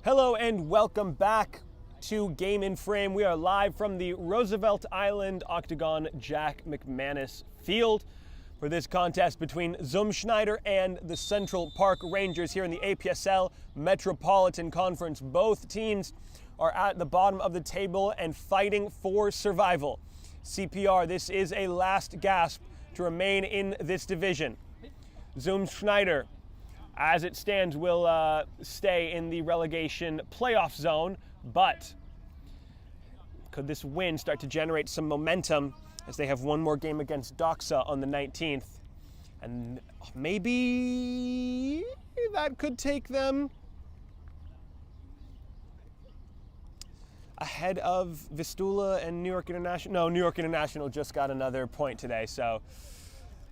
Hello and welcome back to Game in Frame. We are live from the Roosevelt Island Octagon Jack McManus Field for this contest between Schneider and the Central Park Rangers here in the APSL Metropolitan Conference. Both teams are at the bottom of the table and fighting for survival. CPR, this is a last gasp to remain in this division. Schneider, as it stands, will stay in the relegation playoff zone, but could this win start to generate some momentum as they have one more game against Doxa on the 19th? And maybe that could take them ahead of Vistula and New York International. No, New York International just got another point today. So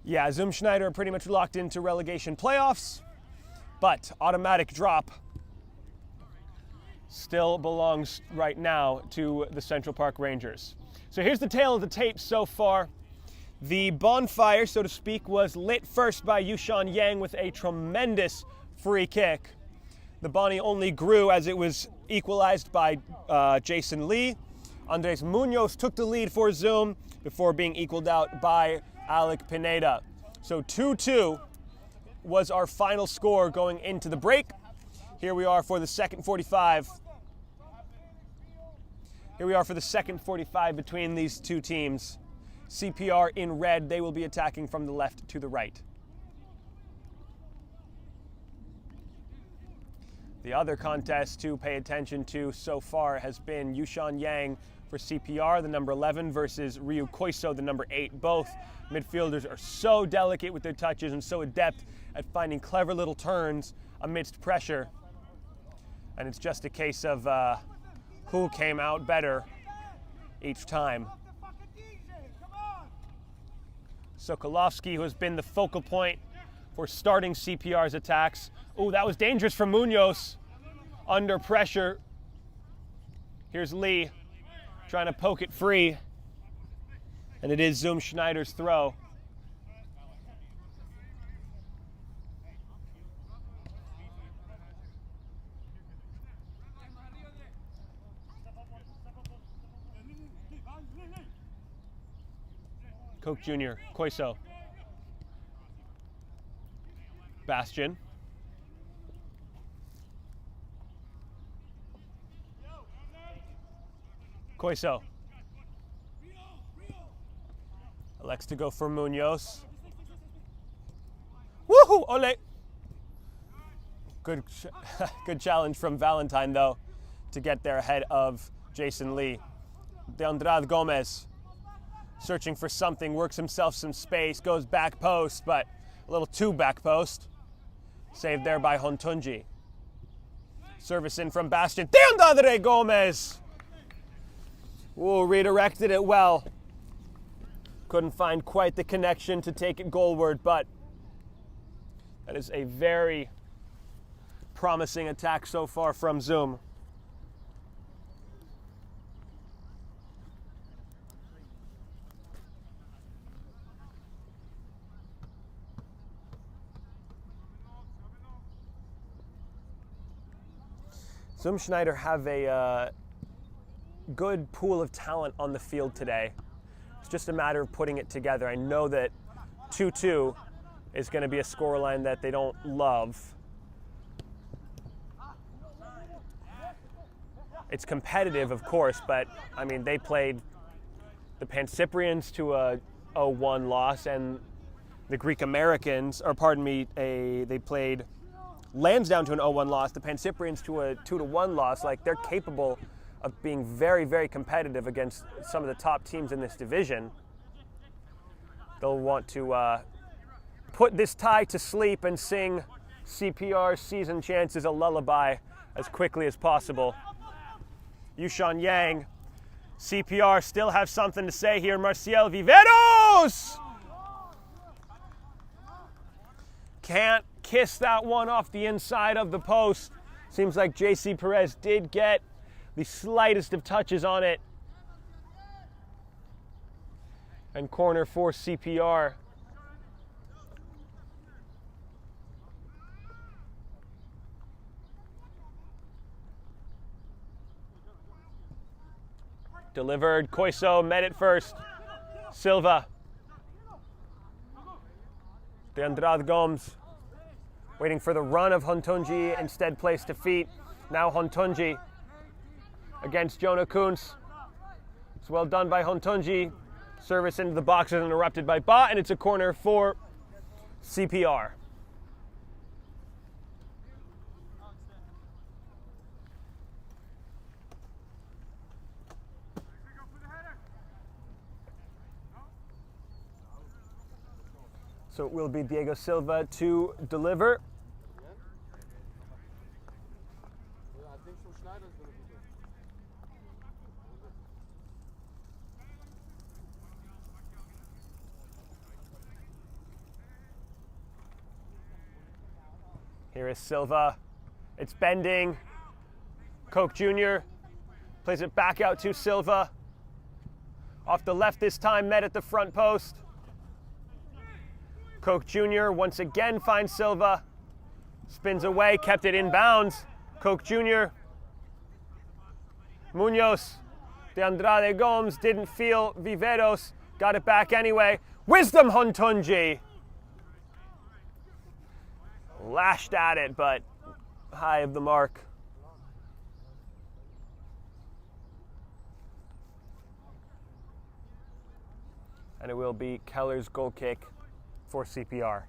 yeah, Schneider are pretty much locked into relegation playoffs, but automatic drop still belongs right now to the Central Park Rangers. So here's the tale of the tape so far. The bonfire, so to speak, was lit first by Yushan Yang with a tremendous free kick. The Bonnie only grew as it was equalized by Jason Lee. Andres Munoz took the lead for Zoom before being equaled out by Alec Pineda. So 2-2 was our final score going into the break. Here we are for the second 45. Here we are for the second 45 between these two teams. CPR in red, they will be attacking from the left to the right. The other contest to pay attention to so far has been Yushan Yang for CPR, the number 11, versus Ryu Koiso, the number 8. Both midfielders are so delicate with their touches and so adept at finding clever little turns amidst pressure. And it's just a case of who came out better each time. Sokolovsky, who has been the focal point for starting CPR's attacks. Oh, that was dangerous from Munoz. Under pressure. Here's Lee trying to poke it free. And it is Schneider's throw. Koch Jr., Koiso. Bastion. Koiso. Elects to go for Munoz. Woohoo! Ole! Good challenge from Valentine, though, to get there ahead of Jason Lee. De Andrade Gomez, searching for something, works himself some space, goes back post, but a little too back post. Saved there by Hontunji. Service in from Bastion. De Andrade Gomez! Ooh, redirected it well. Couldn't find quite the connection to take it goalward, but that is a very promising attack so far from Zoom. Schneider have a good pool of talent on the field today. It's just a matter of putting it together. I know that 2-2 is going to be a scoreline that they don't love. It's competitive, of course, but I mean, they played the Pancyprians to a 0-1 loss, and the Greek Americans, or pardon me, they played Lansdowne to an 0-1 loss, the Pancyprians to a 2-1 loss. Like, they're capable of being very, very competitive against some of the top teams in this division. They'll want to put this tie to sleep and sing CPR's season chances a lullaby as quickly as possible. Yushan Yang, CPR still have something to say here. Marcial Viveros! Can't kiss that one off the inside of the post. Seems like JC Perez did get the slightest of touches on it. And corner for CPR. Delivered. Koiso met it first. Silva. De Andrade Gomes waiting for the run of Hontonji, instead placed to feet. Now Hontonji against Jonah Kuntz. It's well done by Hontonji. Service into the box is interrupted by Ba, and it's a corner for CPR. So it will be Diego Silva to deliver. I think so. Schneider's going to be there. Here is Silva. It's bending. Koch Jr. plays it back out to Silva. Off the left this time, met at the front post. Koch Jr. once again finds Silva. Spins away, kept it in bounds. Koch Jr. Munoz. De Andrade Gomes didn't feel Viveros. Got it back anyway. Wisdom Hontonji. Lashed at it, but high of the mark. And it will be Keller's goal kick for CPR.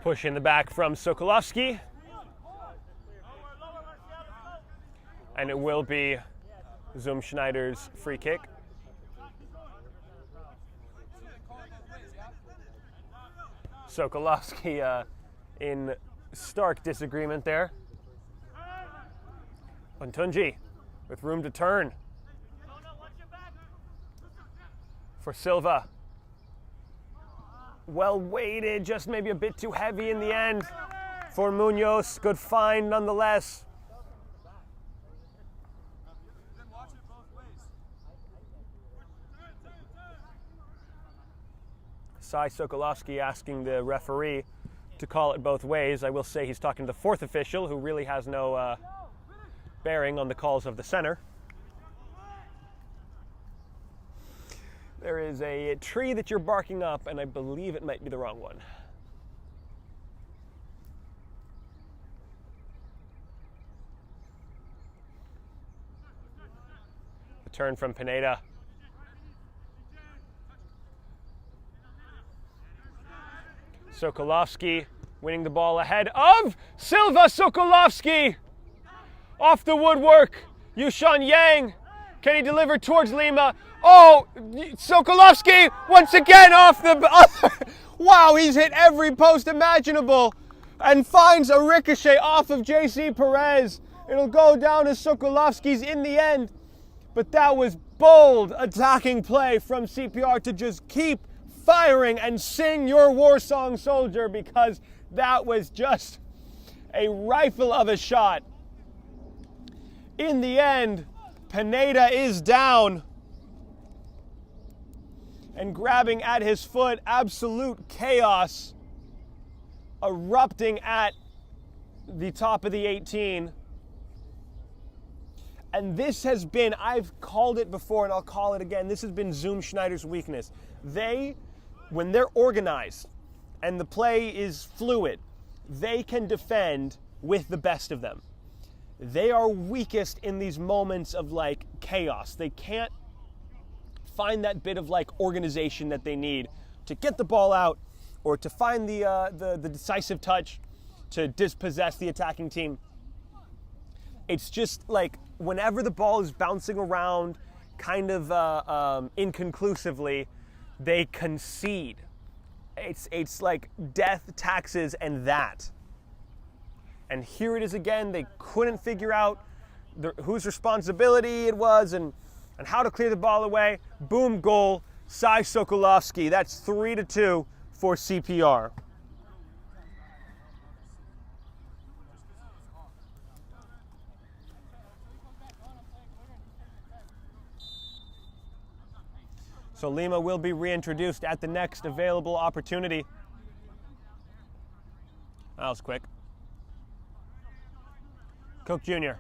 Push in the back from Sokolovsky. And it will be Zoom Schneider's free kick. Sokolovsky in stark disagreement there. Hontonji with room to turn. For Silva. Well weighted, just maybe a bit too heavy in the end for Munoz. Good find nonetheless. Sai Sokolovsky asking the referee to call it both ways. I will say he's talking to the fourth official, who really has no bearing on the calls of the center. There is a tree that you're barking up, and I believe it might be the wrong one. A turn from Pineda. Sokolovsky winning the ball ahead of Silva. Sokolovsky off the woodwork. Yushan Yang. Can he deliver towards Lima? Oh, Sokolovsky once again off the other. Wow, he's hit every post imaginable and finds a ricochet off of JC Perez. It'll go down as Sokolovsky's in the end. But that was bold attacking play from CPR to just keep firing and sing your war song, soldier, because that was just a rifle of a shot. In the end, Pineda is down and grabbing at his foot. Absolute chaos erupting at the top of the 18. And this has been, I've called it before and I'll call it again, this has been Zoom Schneider's weakness. They, when they're organized and the play is fluid, they can defend with the best of them. They are weakest in these moments of like chaos. They can't find that bit of like organization that they need to get the ball out or to find the decisive touch to dispossess the attacking team. It's just like whenever the ball is bouncing around kind of inconclusively, they concede. It's like death, taxes, and that. And here it is again. They couldn't figure out whose responsibility it was and how to clear the ball away. Boom, goal. Sai Sokolovsky. That's 3-2 for CPR. So Lima will be reintroduced at the next available opportunity. That was quick. Cook Jr.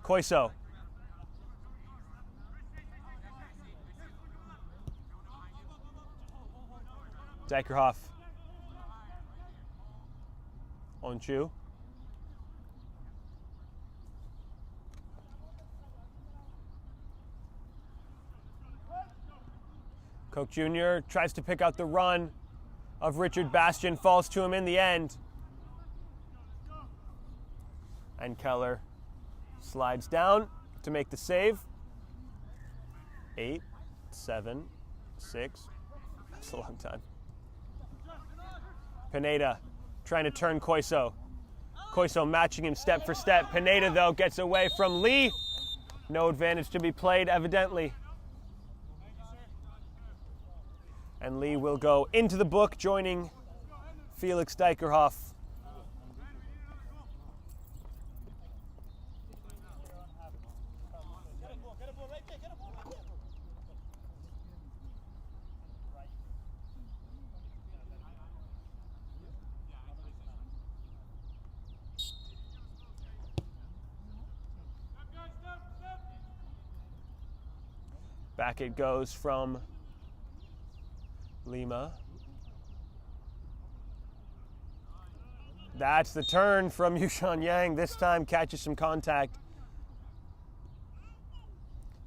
Koiso. Dykerhoff. Onchu. Koch Jr. tries to pick out the run of Richard Bastian, falls to him in the end. And Keller slides down to make the save. 8, 7, 6. That's a long time. Pineda trying to turn Koiso. Koiso matching him step for step. Pineda, though, gets away from Lee. No advantage to be played, evidently. And Lee will go into the book, joining Felix Dykerhoff. Back it goes from Lima. That's the turn from Yushan Yang. This time catches some contact.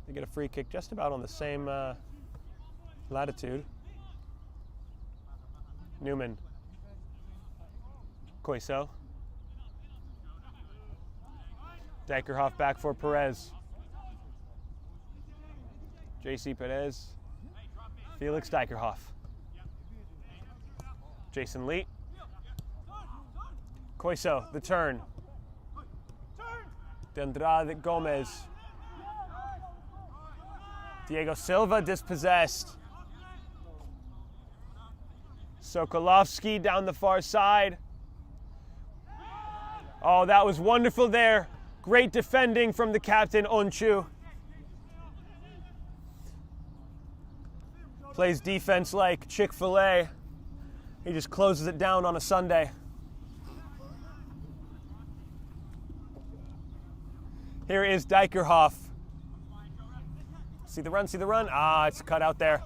They get a free kick just about on the same latitude. Newman. Koiso. Dykerhoff back for Perez. JC Perez. Felix Dykerhoff. Jason Lee. Koiso, the turn. De Andrade Gomez. Diego Silva dispossessed. Sokolovsky down the far side. Oh, that was wonderful there. Great defending from the captain, Onchu. Plays defense like Chick-fil-A. He just closes it down on a Sunday. Here is Dykerhoff. See the run, see the run? Ah, it's cut out there.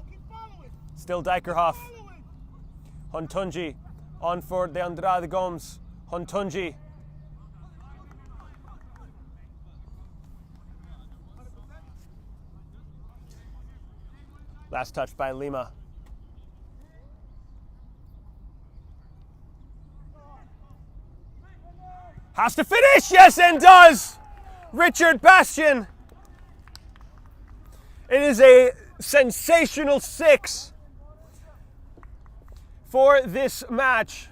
Still Dykerhoff. Hontunji on for De Andrade Gomes. Hontunji. Last touch by Lima. Has to finish, yes, and does. Richard Bastian. It is a sensational 6 for this match.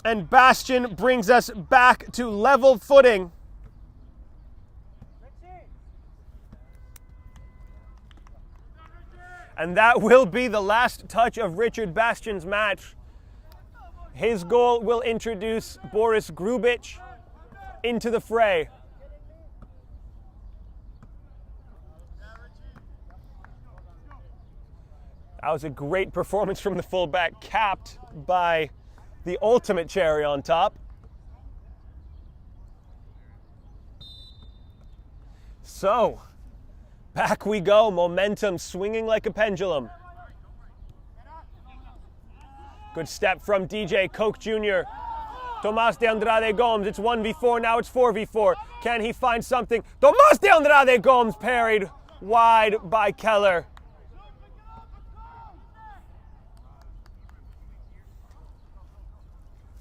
And Bastian brings us back to level footing. And that will be the last touch of Richard Bastian's match. His goal will introduce Boris Grubich into the fray. That was a great performance from the fullback, capped by the ultimate cherry on top. So, back we go, momentum swinging like a pendulum. Good step from DJ Koch Jr. Tomas de Andrade Gomes, it's 1v4, now it's 4v4. Can he find something? Tomas de Andrade Gomes parried wide by Keller.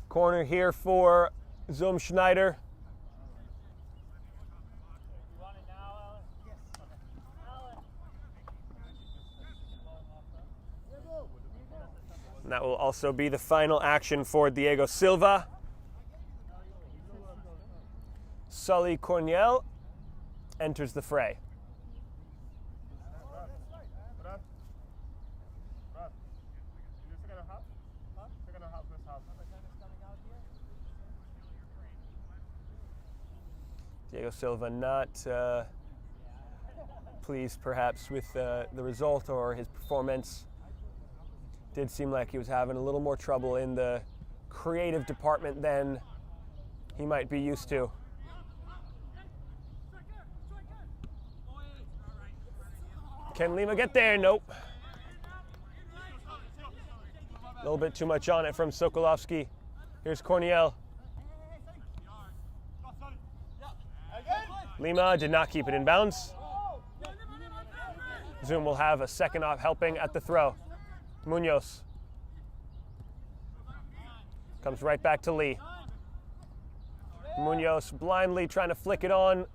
Corner here for Zum Schneider. And that will also be the final action for Diego Silva. Sully Corniel enters the fray. Diego Silva not pleased perhaps with the result or his performance. Did seem like he was having a little more trouble in the creative department than he might be used to. Can Lima get there? Nope. A little bit too much on it from Sokolovsky. Here's Corniel. Lima did not keep it in bounds. Zoom will have a second off helping at the throw. Munoz. Comes right back to Lee. Munoz blindly trying to flick it on.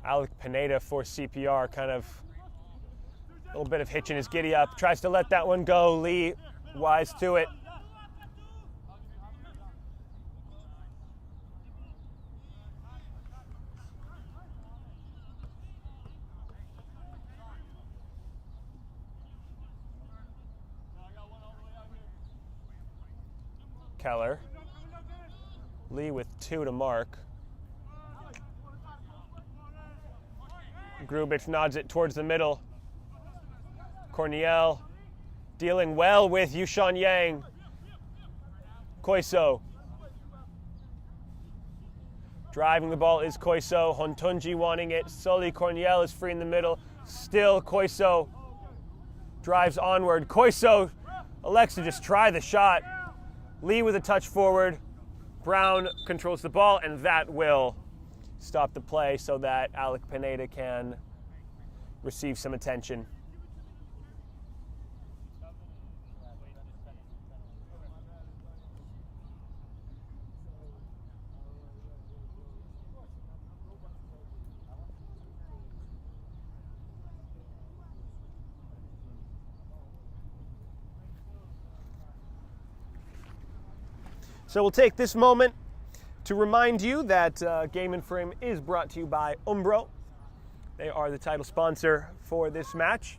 Alec Pineda for CPR, kind of a little bit of hitch in his giddy up. Tries to let that one go. Lee wise to it. Keller. Lee with 2 to mark. Grubich nods it towards the middle. Corniel dealing well with Yushan Yang. Koiso. Driving the ball is Koiso. Hontunji wanting it. Sully Corniel is free in the middle. Still Koiso drives onward. Koiso elects to just try the shot. Lee with a touch forward. Brown controls the ball, and that will stop the play so that Alec Pineda can receive some attention. So we'll take this moment to remind you that Game in Frame is brought to you by Umbro. They are the title sponsor for this match.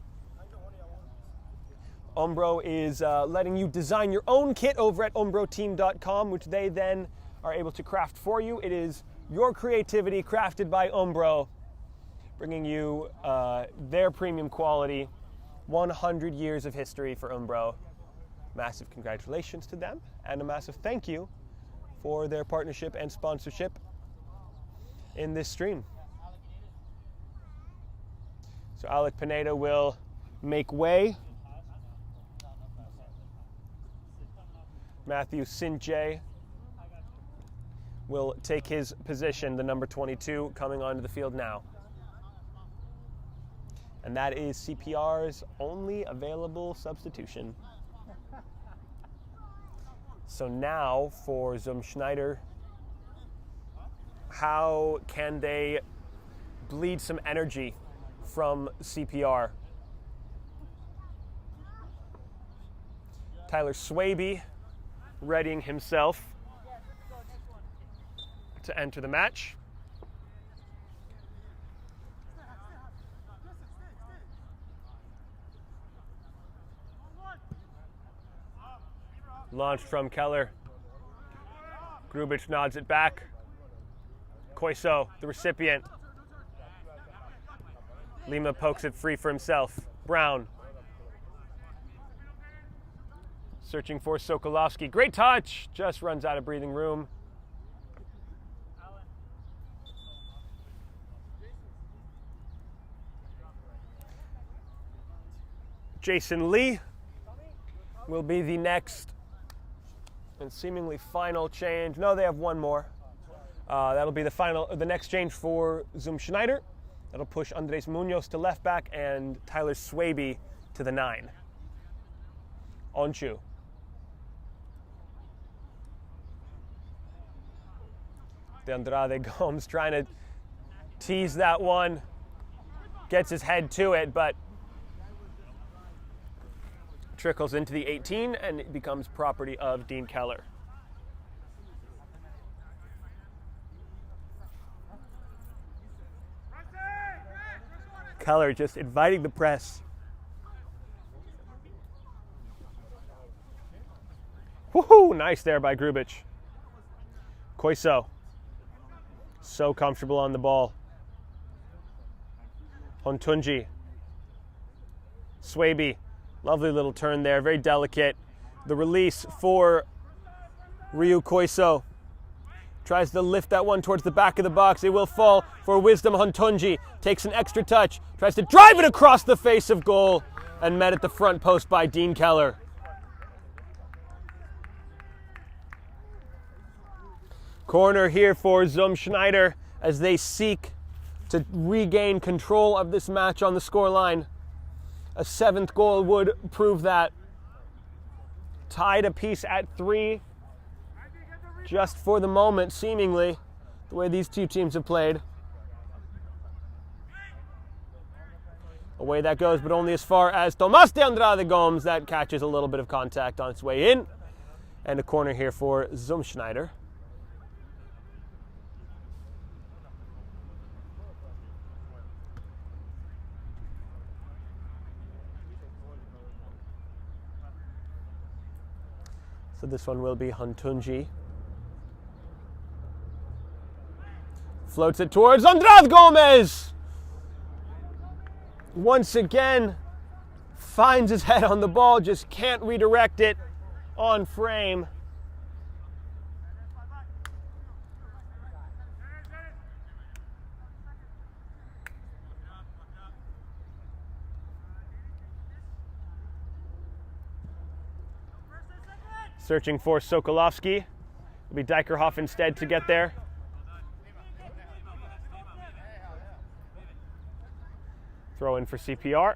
Umbro is letting you design your own kit over at umbroteam.com, which they then are able to craft for you. It is your creativity crafted by Umbro, bringing you their premium quality, 100 years of history for Umbro. Massive congratulations to them, and a massive thank you for their partnership and sponsorship in this stream. So Alec Pineda will make way. Matthew Sinjay will take his position, the number 22, coming onto the field now. And that is CPR's only available substitution. So now for Schneider, how can they bleed some energy from CPR? Tyler Swaby readying himself to enter the match. Launched from Keller. Grubich nods it back. Koiso, the recipient. Lima pokes it free for himself. Brown. Searching for Sokolovsky. Great touch. Just runs out of breathing room. Jason Lee will be the next and seemingly final change. No, they have one more. That'll be the next change for Schneider. That'll push Andres Munoz to left back and Tyler Swaby to the 9. Onchu. De Andrade Gomes trying to tease that one. Gets his head to it, but trickles into the 18 and it becomes property of Dean Keller. Keller just inviting the press. Woohoo! Nice there by Grubic. Koiso. So comfortable on the ball. Hontunji. Swaby. Lovely little turn there. Very delicate. The release for Ryu Koiso. Tries to lift that one towards the back of the box. It will fall for Wisdom. Hontunji takes an extra touch. Tries to drive it across the face of goal and met at the front post by Dean Keller. Corner here for Schneider as they seek to regain control of this match on the scoreline. A 7th goal would prove that. Tied apiece at 3. Just for the moment, seemingly, the way these two teams have played. Away that goes, but only as far as Tomas de Andrade Gomes. That catches a little bit of contact on its way in. And a corner here for Schneider. So this one will be Hontunji. Floats it towards Andrade Gomes. Once again, finds his head on the ball, just can't redirect it on frame. Searching for Sokolovsky. It'll be Dykerhoff instead to get there. Throw in for CPR.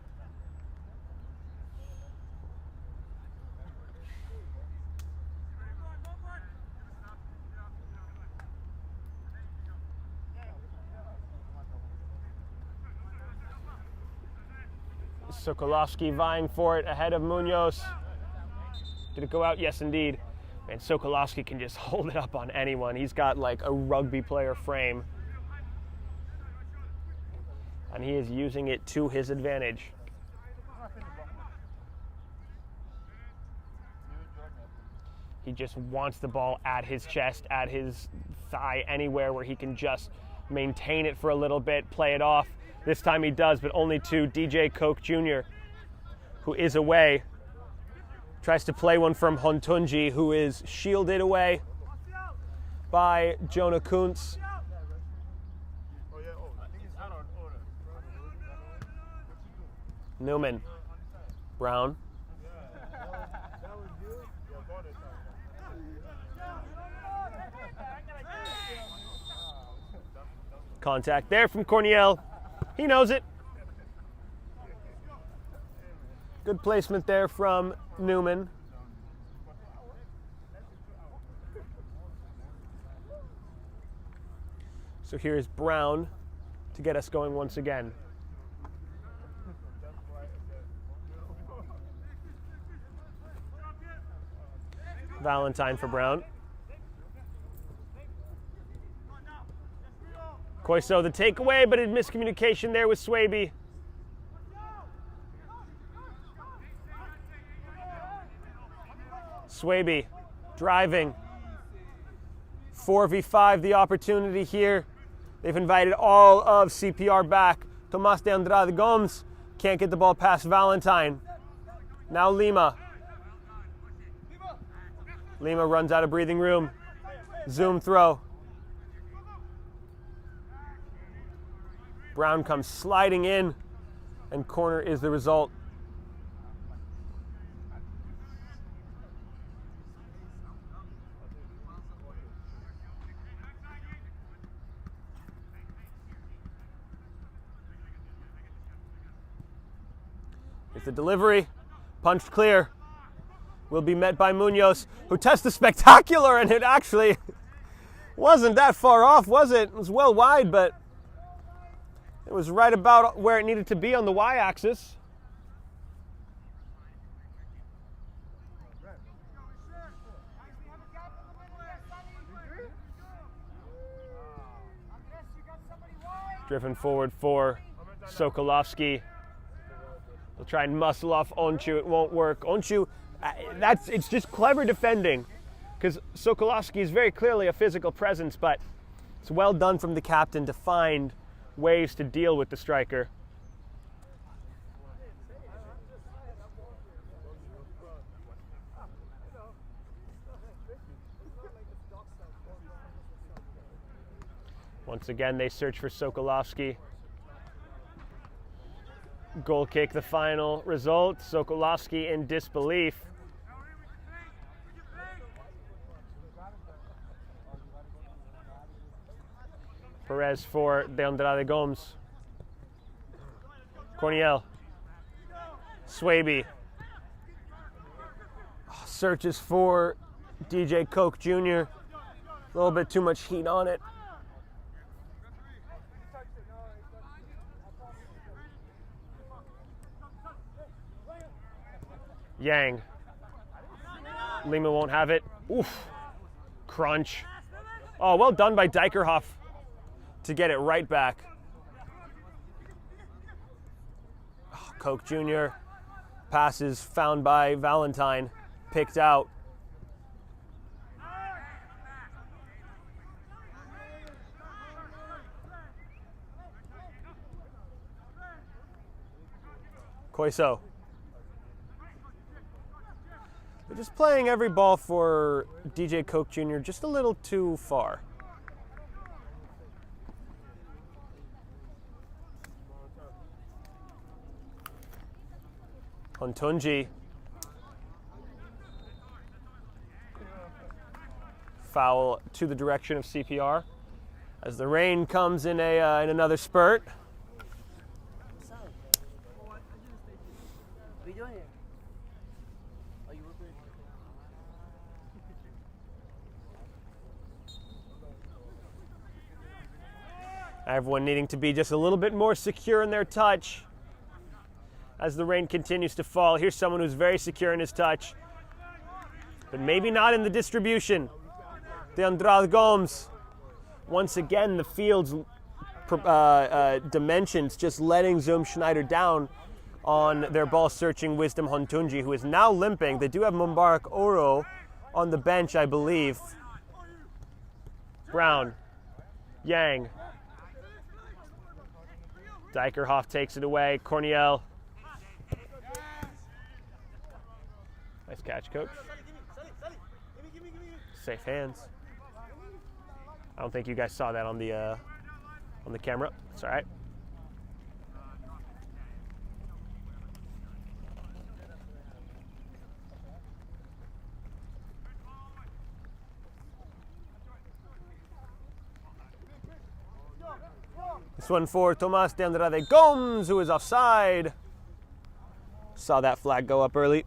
Sokolovsky vying for it ahead of Munoz. Did it go out? Yes, indeed. And Sokolovsky can just hold it up on anyone. He's got like a rugby player frame. And he is using it to his advantage. He just wants the ball at his chest, at his thigh, anywhere where he can just maintain it for a little bit, play it off. This time he does, but only to DJ Koch Jr., who is away. Tries to play one from Hontunji, who is shielded away by Jonah Kuntz. Newman. Brown. Contact there from Corniel. He knows it. Good placement there from Newman. So here's Brown to get us going once again. Valentine for Brown. Koiso the takeaway, but a miscommunication there with Swaby. Swaby driving. 4v5 the opportunity here. They've invited all of CPR back. Tomas de Andrade Gomes can't get the ball past Valentine. Now Lima. Lima runs out of breathing room. Zoom throw. Brown comes sliding in, and corner is the result. It's the delivery, punched clear. Will be met by Munoz, who tests the spectacular, and it actually wasn't that far off, was it? It was well wide, but it was right about where it needed to be on the y-axis. Driven forward for Sokolovsky. They'll try and muscle off Onchu. It won't work. Onchu, it's just clever defending. because Sokolowski is very clearly a physical presence, but it's well done from the captain to find ways to deal with the striker. Once again, they search for Sokolowski. Goal kick, the final result. Sokolowski in disbelief. Perez for De Andrade Gomes. Corniel. Swaby. Searches for DJ Koch Jr. A little bit too much heat on it. Yang. Lima won't have it. Oof. Crunch. Oh, well done by Dijkerhoff to get it right back. Oh, Koch Jr. Passes found by Valentine. Picked out. Koiso. They're just playing every ball for DJ Koch Jr. just a little too far. Hontunji. Foul to the direction of CPR as the rain comes in another spurt. Everyone needing to be just a little bit more secure in their touch as the rain continues to fall. Here's someone who's very secure in his touch, but maybe not in the distribution. De Andrade Gomes. Once again, the field's dimensions just letting Zoom Schneider down on their ball-searching Wisdom Hontunji, who is now limping. They do have Mubarak Oro on the bench, I believe. Brown. Yang. Dijkerhoff takes it away. Corniel. Nice catch, coach. Safe hands. I don't think you guys saw that on the camera. It's all right. This one for Tomas de Andrade Gomes, who is offside. Saw that flag go up early.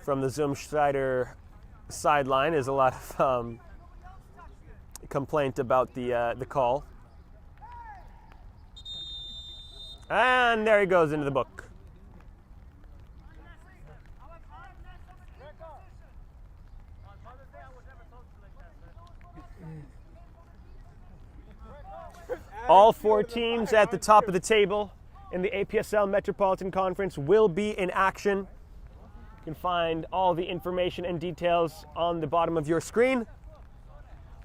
From the Zoom Schneider sideline is a lot of complaint about the call. And there he goes into the book. All four teams at the top of the table in the APSL Metropolitan Conference will be in action. You can find all the information and details on the bottom of your screen.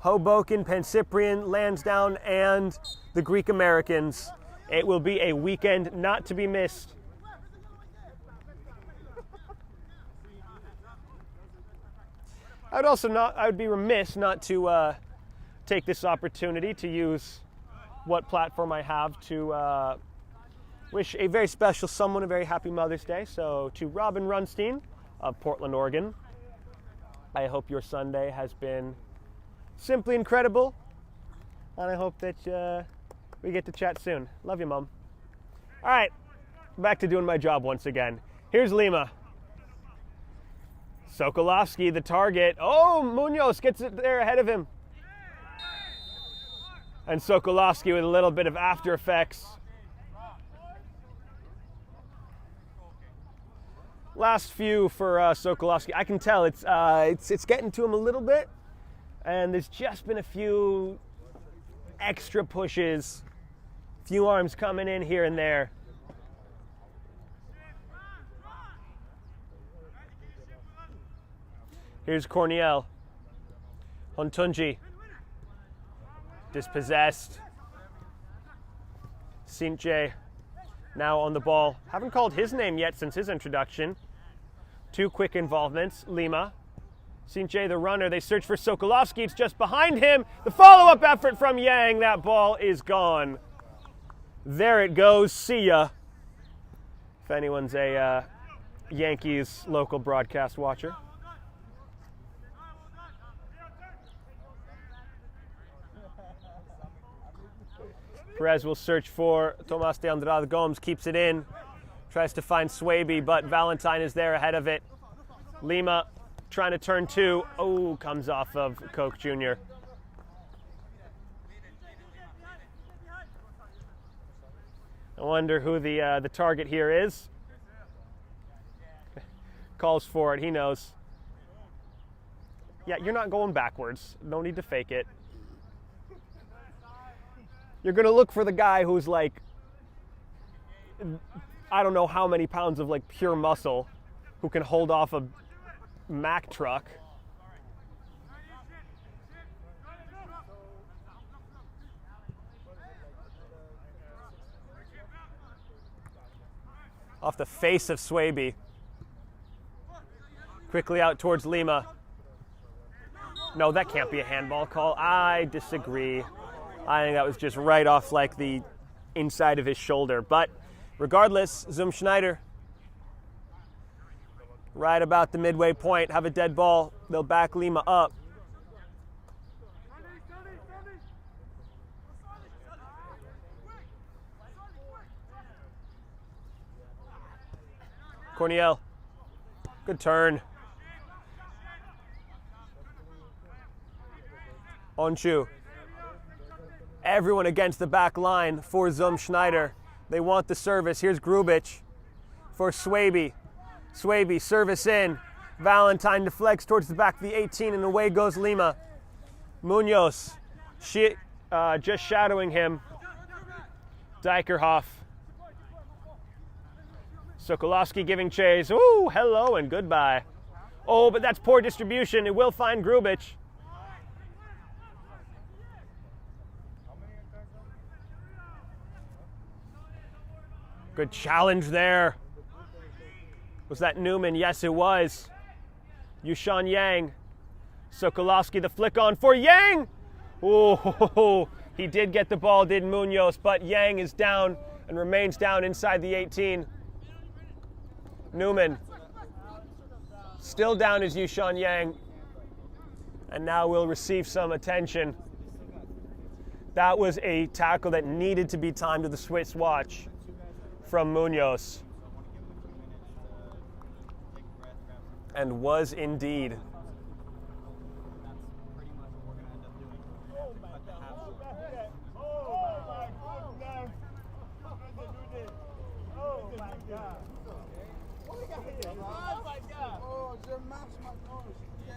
Hoboken, Pancyprian, Lansdowne, and the Greek Americans. It will be a weekend not to be missed. I would be remiss not to take this opportunity to use what platform I have to wish a very special someone a very happy Mother's Day. So to Robin Runstein of Portland, Oregon, I hope your Sunday has been simply incredible, and I hope that we get to chat soon. Love you, Mom. All right, back to doing my job once again. Here's Lima. Sokolowski, the target. Oh, Munoz gets it there ahead of him. And Sokolowski with a little bit of after effects. Last few for Sokolowski. I can tell it's getting to him a little bit. And there's just been a few extra pushes, few arms coming in here and there. Here's Corniel. Hontunji. Dispossessed. Sinche now on the ball. Haven't called his name yet since his introduction. 2 quick involvements. Lima. Sinche, the runner. They search for Sokolovsky. It's just behind him. The follow-up effort from Yang. That ball is gone. There it goes. See ya. If anyone's a Yankees local broadcast watcher. Perez will search for Tomas de Andrade Gomes, keeps it in, tries to find Swaby, but Valentine is there ahead of it. Lima trying to turn 2. Oh, comes off of Koch Jr. I wonder who the target here is. Calls for it, he knows. Yeah, you're not going backwards. No need to fake it. You're going to look for the guy who's like, I don't know how many pounds of like pure muscle, who can hold off a Mack truck. Off the face of Swaby. Quickly out towards Lima. No, that can't be a handball call. I disagree. I think that was just right off like the inside of his shoulder. But regardless, Schneider, right about the midway point, have a dead ball. They'll back Lima up. Corniel, good turn. Onshu. Everyone against the back line for Schneider. They want the service. Here's Grubich for Swaby. Swaby, service in. Valentine deflects towards the back of the 18, and away goes Lima. Munoz, just shadowing him. Dykerhoff. Sokolovsky giving chase. Ooh, hello and goodbye. Oh, but that's poor distribution. It will find Grubich. Good challenge there. Was that Newman? Yes, it was. Yushan Yang. Sokolovsky, the flick on for Yang. Oh, he did get the ball, did Munoz, but Yang is down and remains down inside the 18. Newman. Still down is Yushan Yang. And now will receive some attention. That was a tackle that needed to be timed to the Swiss watch from Munoz. And was indeed.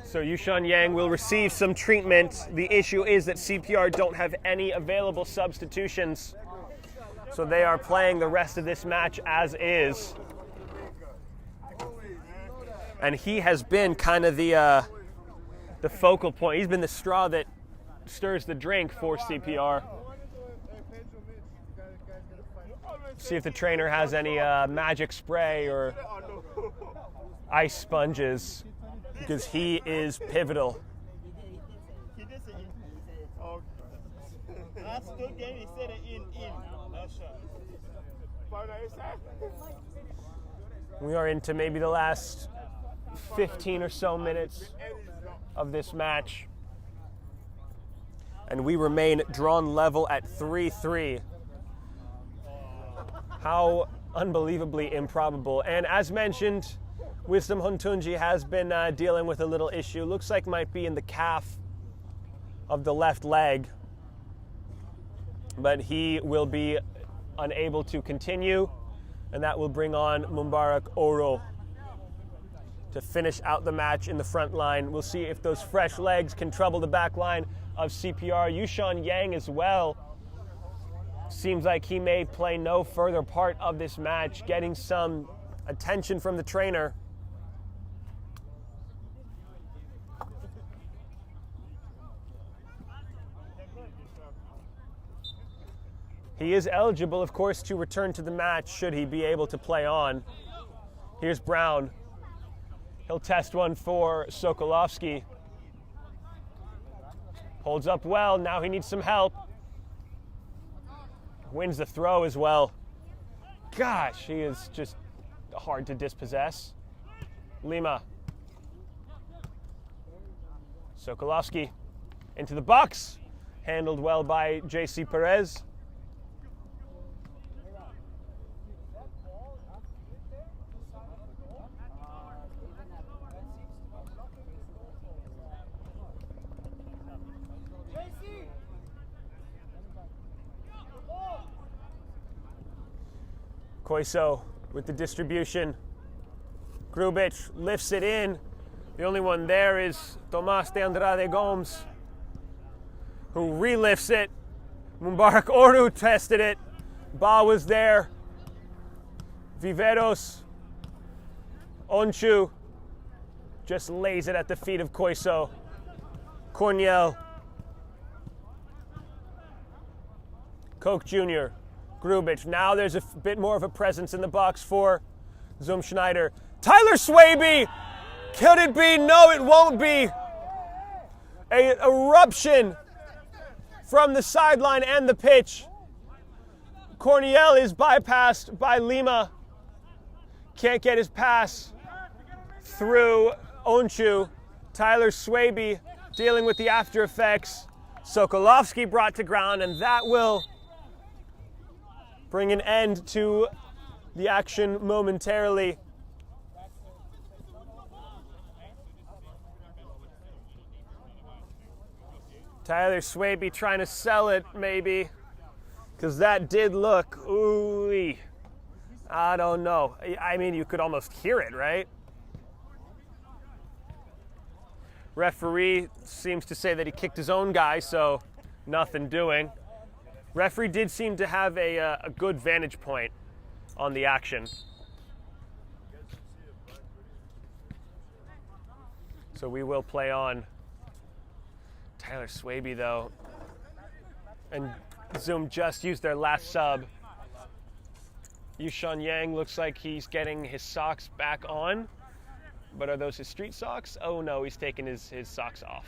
So Yushan Yang will receive some treatment. The issue is that CPR don't have any available substitutions. So they are playing the rest of this match as is. And he has been kind of the focal point. He's been the straw that stirs the drink for CPR. See if the trainer has any magic spray or ice sponges, because he is pivotal. We are into maybe the last 15 or so minutes of this match, and we remain drawn level at 3-3. How unbelievably improbable. And as mentioned, Wisdom Hontunji has been dealing with a little issue. Looks like might be in the calf of the left leg, but he will be unable to continue, and that will bring on Mubarak Oro. to finish out the match in the front line. We'll see if those fresh legs can trouble the back line of CPR. Yushan Yang as well. Seems like he may play no further part of this match, getting some attention from the trainer. He is eligible, of course, to return to the match should he be able to play on. Here's Brown. He'll test one for Sokolovsky. Holds up well, now he needs some help. Wins the throw as well. Gosh, he is just hard to dispossess. Lima. Sokolovsky into the box. Handled well by JC Perez. Koiso with the distribution. Grubic lifts it in. The only one there is Tomas de Andrade Gomes, who relifts it. Mubarak Oru tested it. Ba was there. Viveros. Onchu just lays it at the feet of Koiso. Corniel. Koch Jr. Grubic. Now there's a bit more of a presence in the box for Schneider. Tyler Swaby! Could it be? No, it won't be. An eruption from the sideline and the pitch. Corniel is bypassed by Lima. Can't get his pass through Onchu. Tyler Swaby dealing with the after effects. Sokolovsky brought to ground, and that will bring an end to the action momentarily. Tyler Swaby trying to sell it, maybe, because that did look, ooh, I don't know. I mean, you could almost hear it, right? Referee seems to say that he kicked his own guy, so nothing doing. Referee did seem to have a good vantage point on the action. So we will play on. Tyler Swaby, though, and Zoom just used their last sub. Yushan Yang looks like he's getting his socks back on, but are those his street socks? Oh no, he's taking his socks off.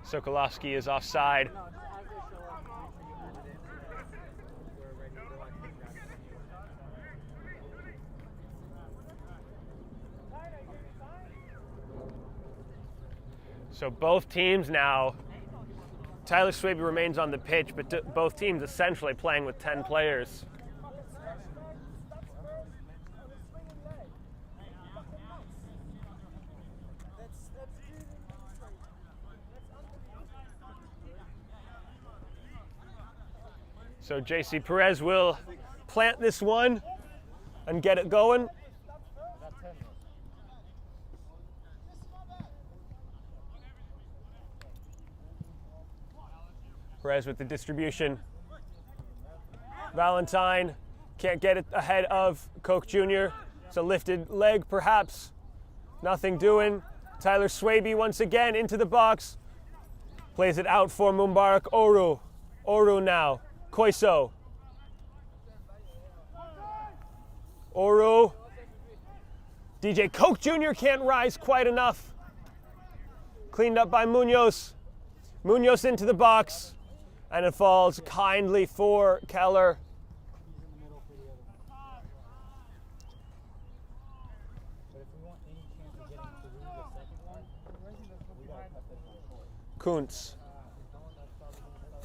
Sokolovsky is offside. So both teams now, Tyler Swaby remains on the pitch, but both teams essentially playing with 10 players. So JC Perez will plant this one and get it going. Perez with the distribution. Valentine can't get it ahead of Koch Jr. It's a lifted leg, perhaps. Nothing doing. Tyler Swaby once again into the box. Plays it out for Mubarak Oru. Oru now. Koiso. Oru. DJ Koch Jr. can't rise quite enough. Cleaned up by Munoz. Munoz into the box. And it falls kindly for Keller. Kuntz.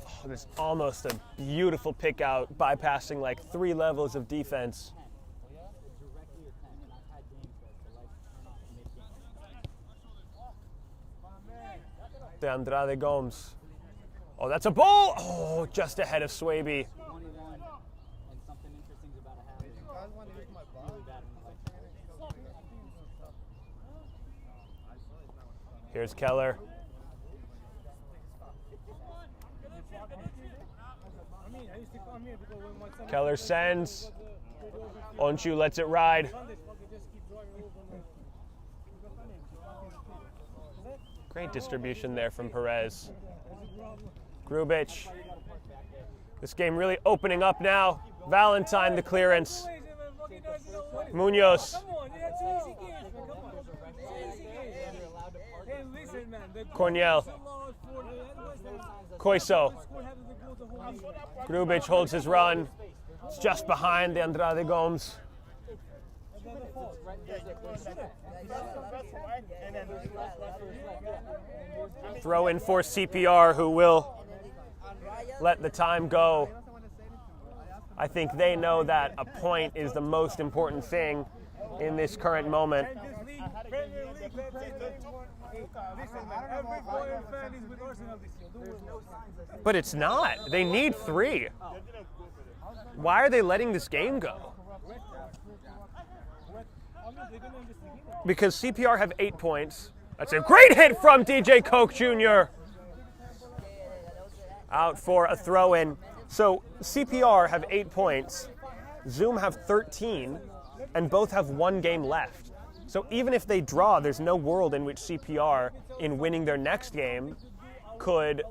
Oh, this is almost a beautiful pick out, bypassing like 3 levels of defense. De Andrade Gomes. Oh, that's a ball! Oh, just ahead of Swaby. Here's Keller. Keller sends. Onchu lets it ride. Great distribution there from Perez. Grubic. This game really opening up now. Valentine the clearance. Munoz. Cornell. Koiso. Grubic holds his run. It's just behind the Andrade Gomes. Throw in for CPR, who will let the time go. I think they know that a point is the most important thing in this current moment. But it's not. They need 3. Why are they letting this game go? Because CPR have 8 points. That's a great hit from DJ Koch Jr. Out for a throw-in. So CPR have 8 points, Zoom have 13, and both have 1 game left. So even if they draw, there's no world in which CPR, in winning their next game, could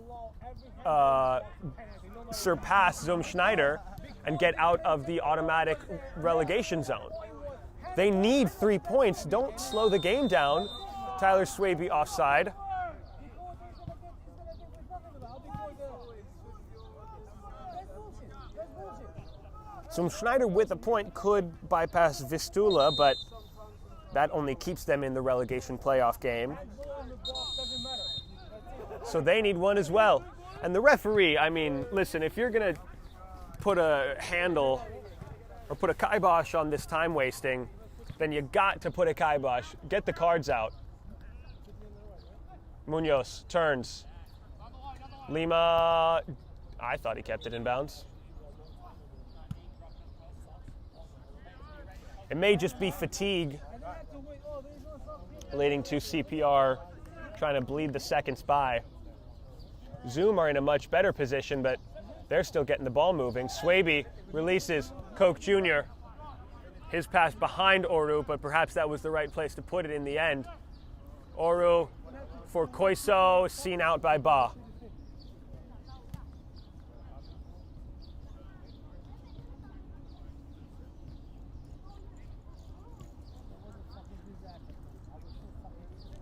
surpass Zoom Schneider and get out of the automatic relegation zone. They need 3 points. Don't slow the game down. Tyler Swaby offside. So Schneider with a point could bypass Vistula, but that only keeps them in the relegation playoff game. So they need 1 as well. And the referee, I mean, listen, if you're going to put a handle or put a kibosh on this time wasting, then you got to put a kibosh. Get the cards out. Munoz turns. Lima, I thought he kept it in bounds. It may just be fatigue leading to CPR trying to bleed the seconds by. Zoom are in a much better position, but they're still getting the ball moving. Swaby releases Koch Jr. His pass behind Oru, but perhaps that was the right place to put it in the end. Oru for Koiso, seen out by Ba.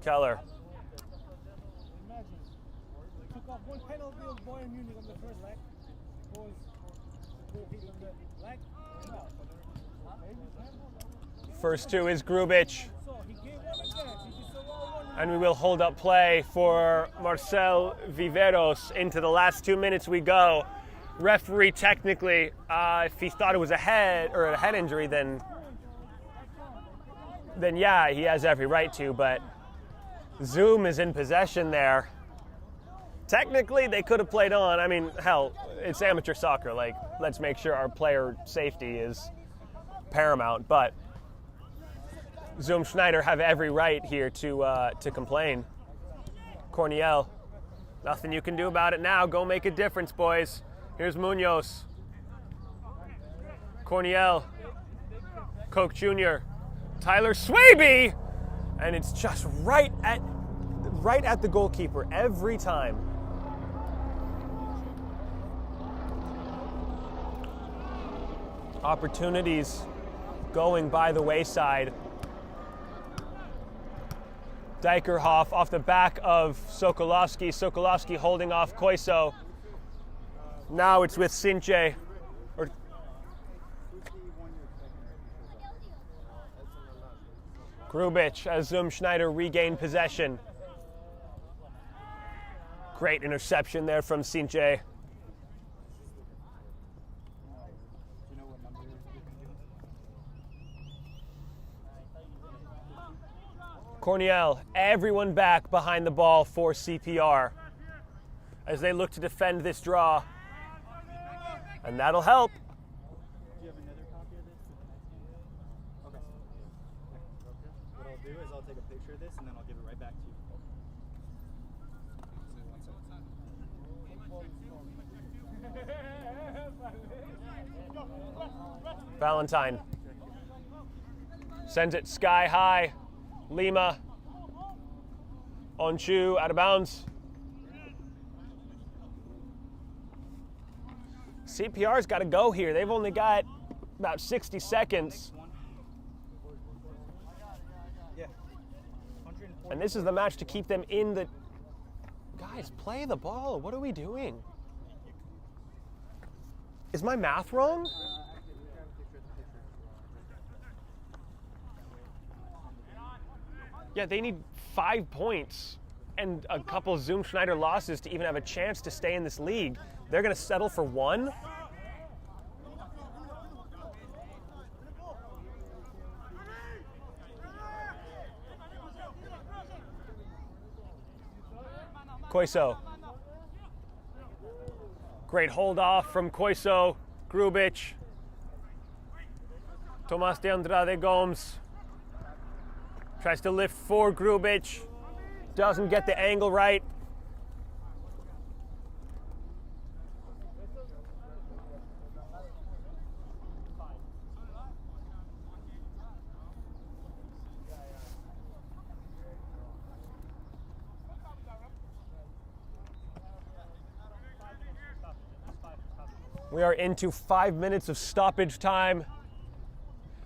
Keller. First 2 is Grubic. And we will hold up play for Marcel Viveros. Into the last 2 minutes we go. Referee technically, if he thought it was a head injury, then yeah, he has every right to, but Zoom is in possession there. Technically, they could have played on. I mean, hell, it's amateur soccer. Like, let's make sure our player safety is paramount. But Zoom Schneider have every right here to complain. Cornell, nothing you can do about it now. Go make a difference, boys. Here's Munoz. Cornell. Koch Jr. Tyler Swaby! And it's just right at the goalkeeper every time. Opportunities going by the wayside. Dykerhoff off the back of Sokolowski. Sokolowski holding off Koiso. Now it's with Sinche. Grubic as Zoom Schneider regained possession. Great interception there from Sinche. Cornell, everyone back behind the ball for CPR as they look to defend this draw. And that'll help. Do you have another copy of this? Okay. What I'll do is I'll take a picture of this and then I'll give it right back to you. Valentine sends it sky high. Lima. Onchu out of bounds. CPR's got to go here. They've only got about 60 seconds. And this is the match to keep them in the... Guys, play the ball. What are we doing? Is my math wrong? Yeah, they need 5 points and a couple Zoom Schneider losses to even have a chance to stay in this league. They're going to settle for 1? Koiso. Great hold off from Koiso. Grubic. Tomas de Andrade Gomes. Tries to lift for Grubic. Doesn't get the angle right. We are into 5 minutes of stoppage time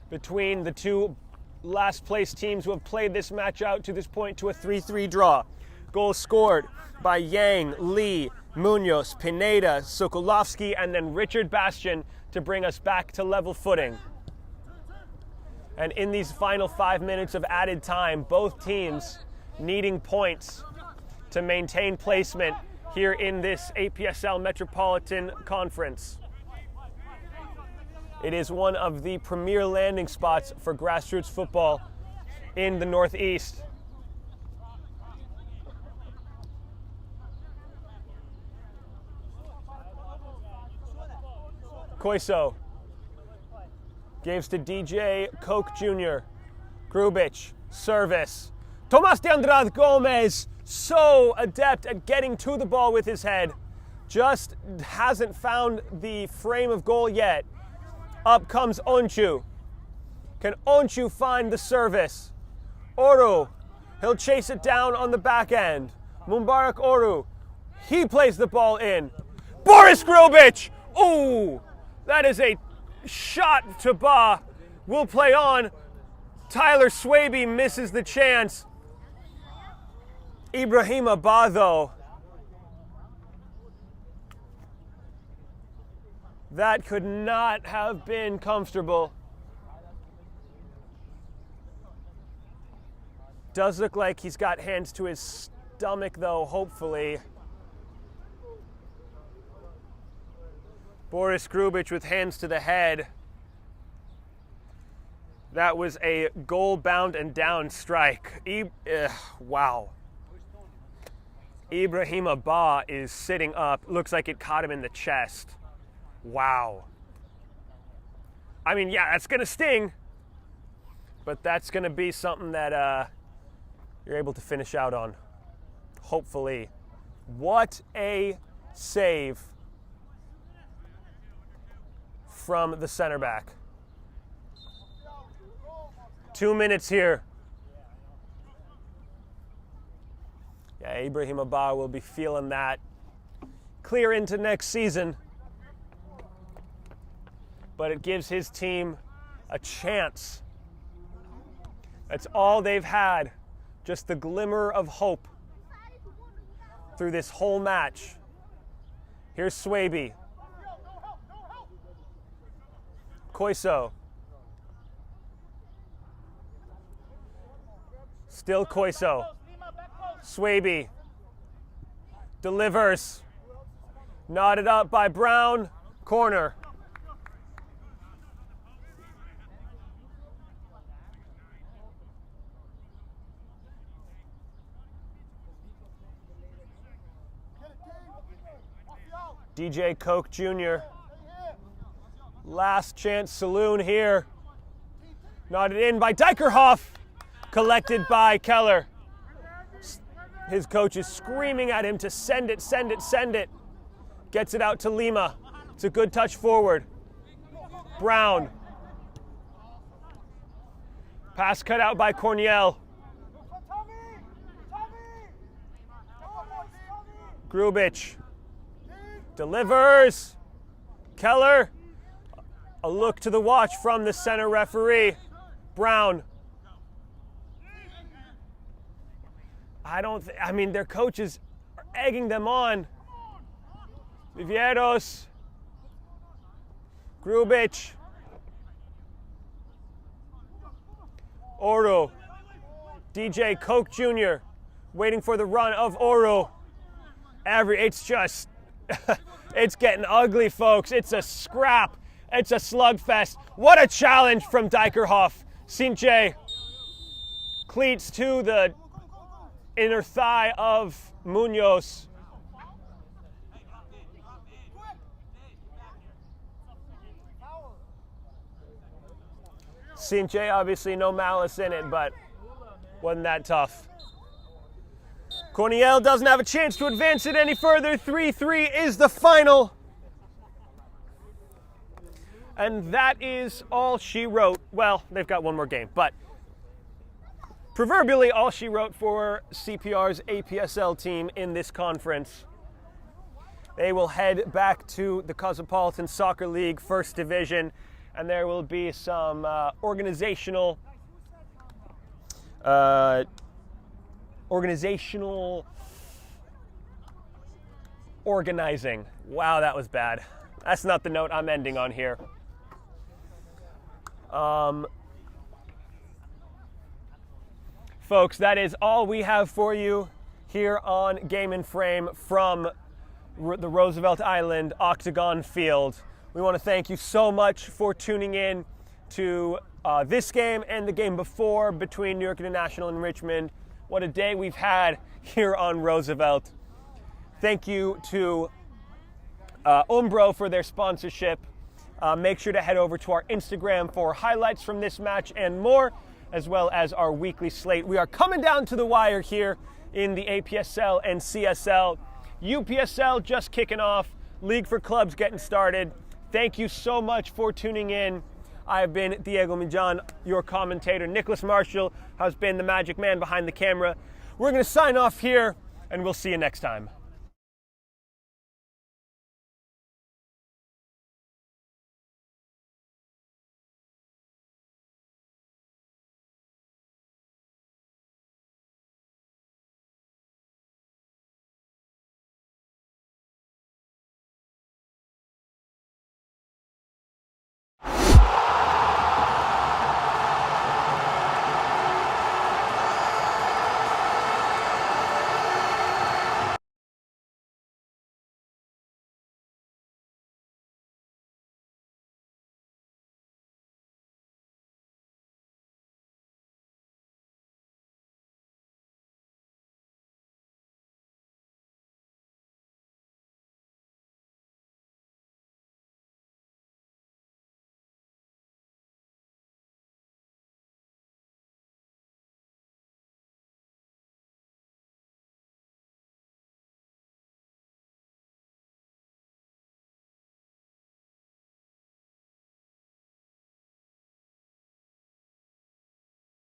between the two last place teams who have played this match out to this point to a 3-3 draw. Goals scored by Yang, Lee, Munoz, Pineda, Sokolovsky, and then Richard Bastian to bring us back to level footing. And in these final 5 minutes of added time, both teams needing points to maintain placement here in this APSL Metropolitan Conference. It is one of the premier landing spots for grassroots football in the Northeast. Koiso gives to DJ Koch Jr. Grubic, service. Tomas de Andrade Gomez, so adept at getting to the ball with his head. Just hasn't found the frame of goal yet. Up comes Onchu. Can Onchu find the service? Oru, he'll chase it down on the back end. Mubarak Oru, he plays the ball in. Boris Grubic! Ooh, that is a shot to Ba. Will play on. Tyler Swaby misses the chance. Ibrahim Ba, though. That could not have been comfortable. Does look like he's got hands to his stomach, though, hopefully. Boris Grubic with hands to the head. That was a goal-bound and down strike. Wow. Ibrahim Ba is sitting up. Looks like it caught him in the chest. Wow. I mean, yeah, that's going to sting. But that's going to be something that you're able to finish out on. Hopefully. What a save from the center back. 2 minutes here. Yeah, Ibrahim Ba will be feeling that clear into next season. But it gives his team a chance. That's all they've had. Just the glimmer of hope through this whole match. Here's Swaby. Koiso. Still Koiso. Swaby. Delivers. Knotted up by Brown. Corner. DJ Koch Jr. Last chance saloon here. Knotted in by Dykerhoff. Collected by Keller. His coach is screaming at him to send it, send it, send it. Gets it out to Lima. It's a good touch forward. Brown Pass cut out by Corniel. Grubich delivers. Keller, a look to the watch from the center referee. Brown. I mean, their coaches are egging them on. Vivieros. Grubich. Oro. DJ Koch Jr. waiting for the run of Oro. It's just, it's getting ugly, folks. It's a scrap. It's a slugfest. What a challenge from Dykerhoff. Sinche. Cleats to the inner thigh of Munoz. Sinche, obviously no malice in it, but wasn't that tough. Corniel doesn't have a chance to advance it any further. 3-3 is the final. And that is all she wrote. Well, they've got one more game, but proverbially all she wrote for CPR's APSL team in this conference. They will head back to the Cosmopolitan Soccer League First Division, and there will be some organizational organizing. Wow, that was bad. That's not the note I'm ending on here. Folks, that is all we have for you here on Game and Frame from the Roosevelt Island Octagon Field. We want to thank you so much for tuning in to this game and the game before between New York International and Richmond. What a day we've had here on Roosevelt. Thank you to Umbro for their sponsorship. Make sure to head over to our Instagram for highlights from this match and more, as well as our weekly slate. We are coming down to the wire here in the APSL and CSL. UPSL just kicking off. League for Clubs getting started. Thank you so much for tuning in. I've been Diego Mijan, your commentator. Nicholas Marshall has been the magic man behind the camera. We're going to sign off here, and we'll see you next time.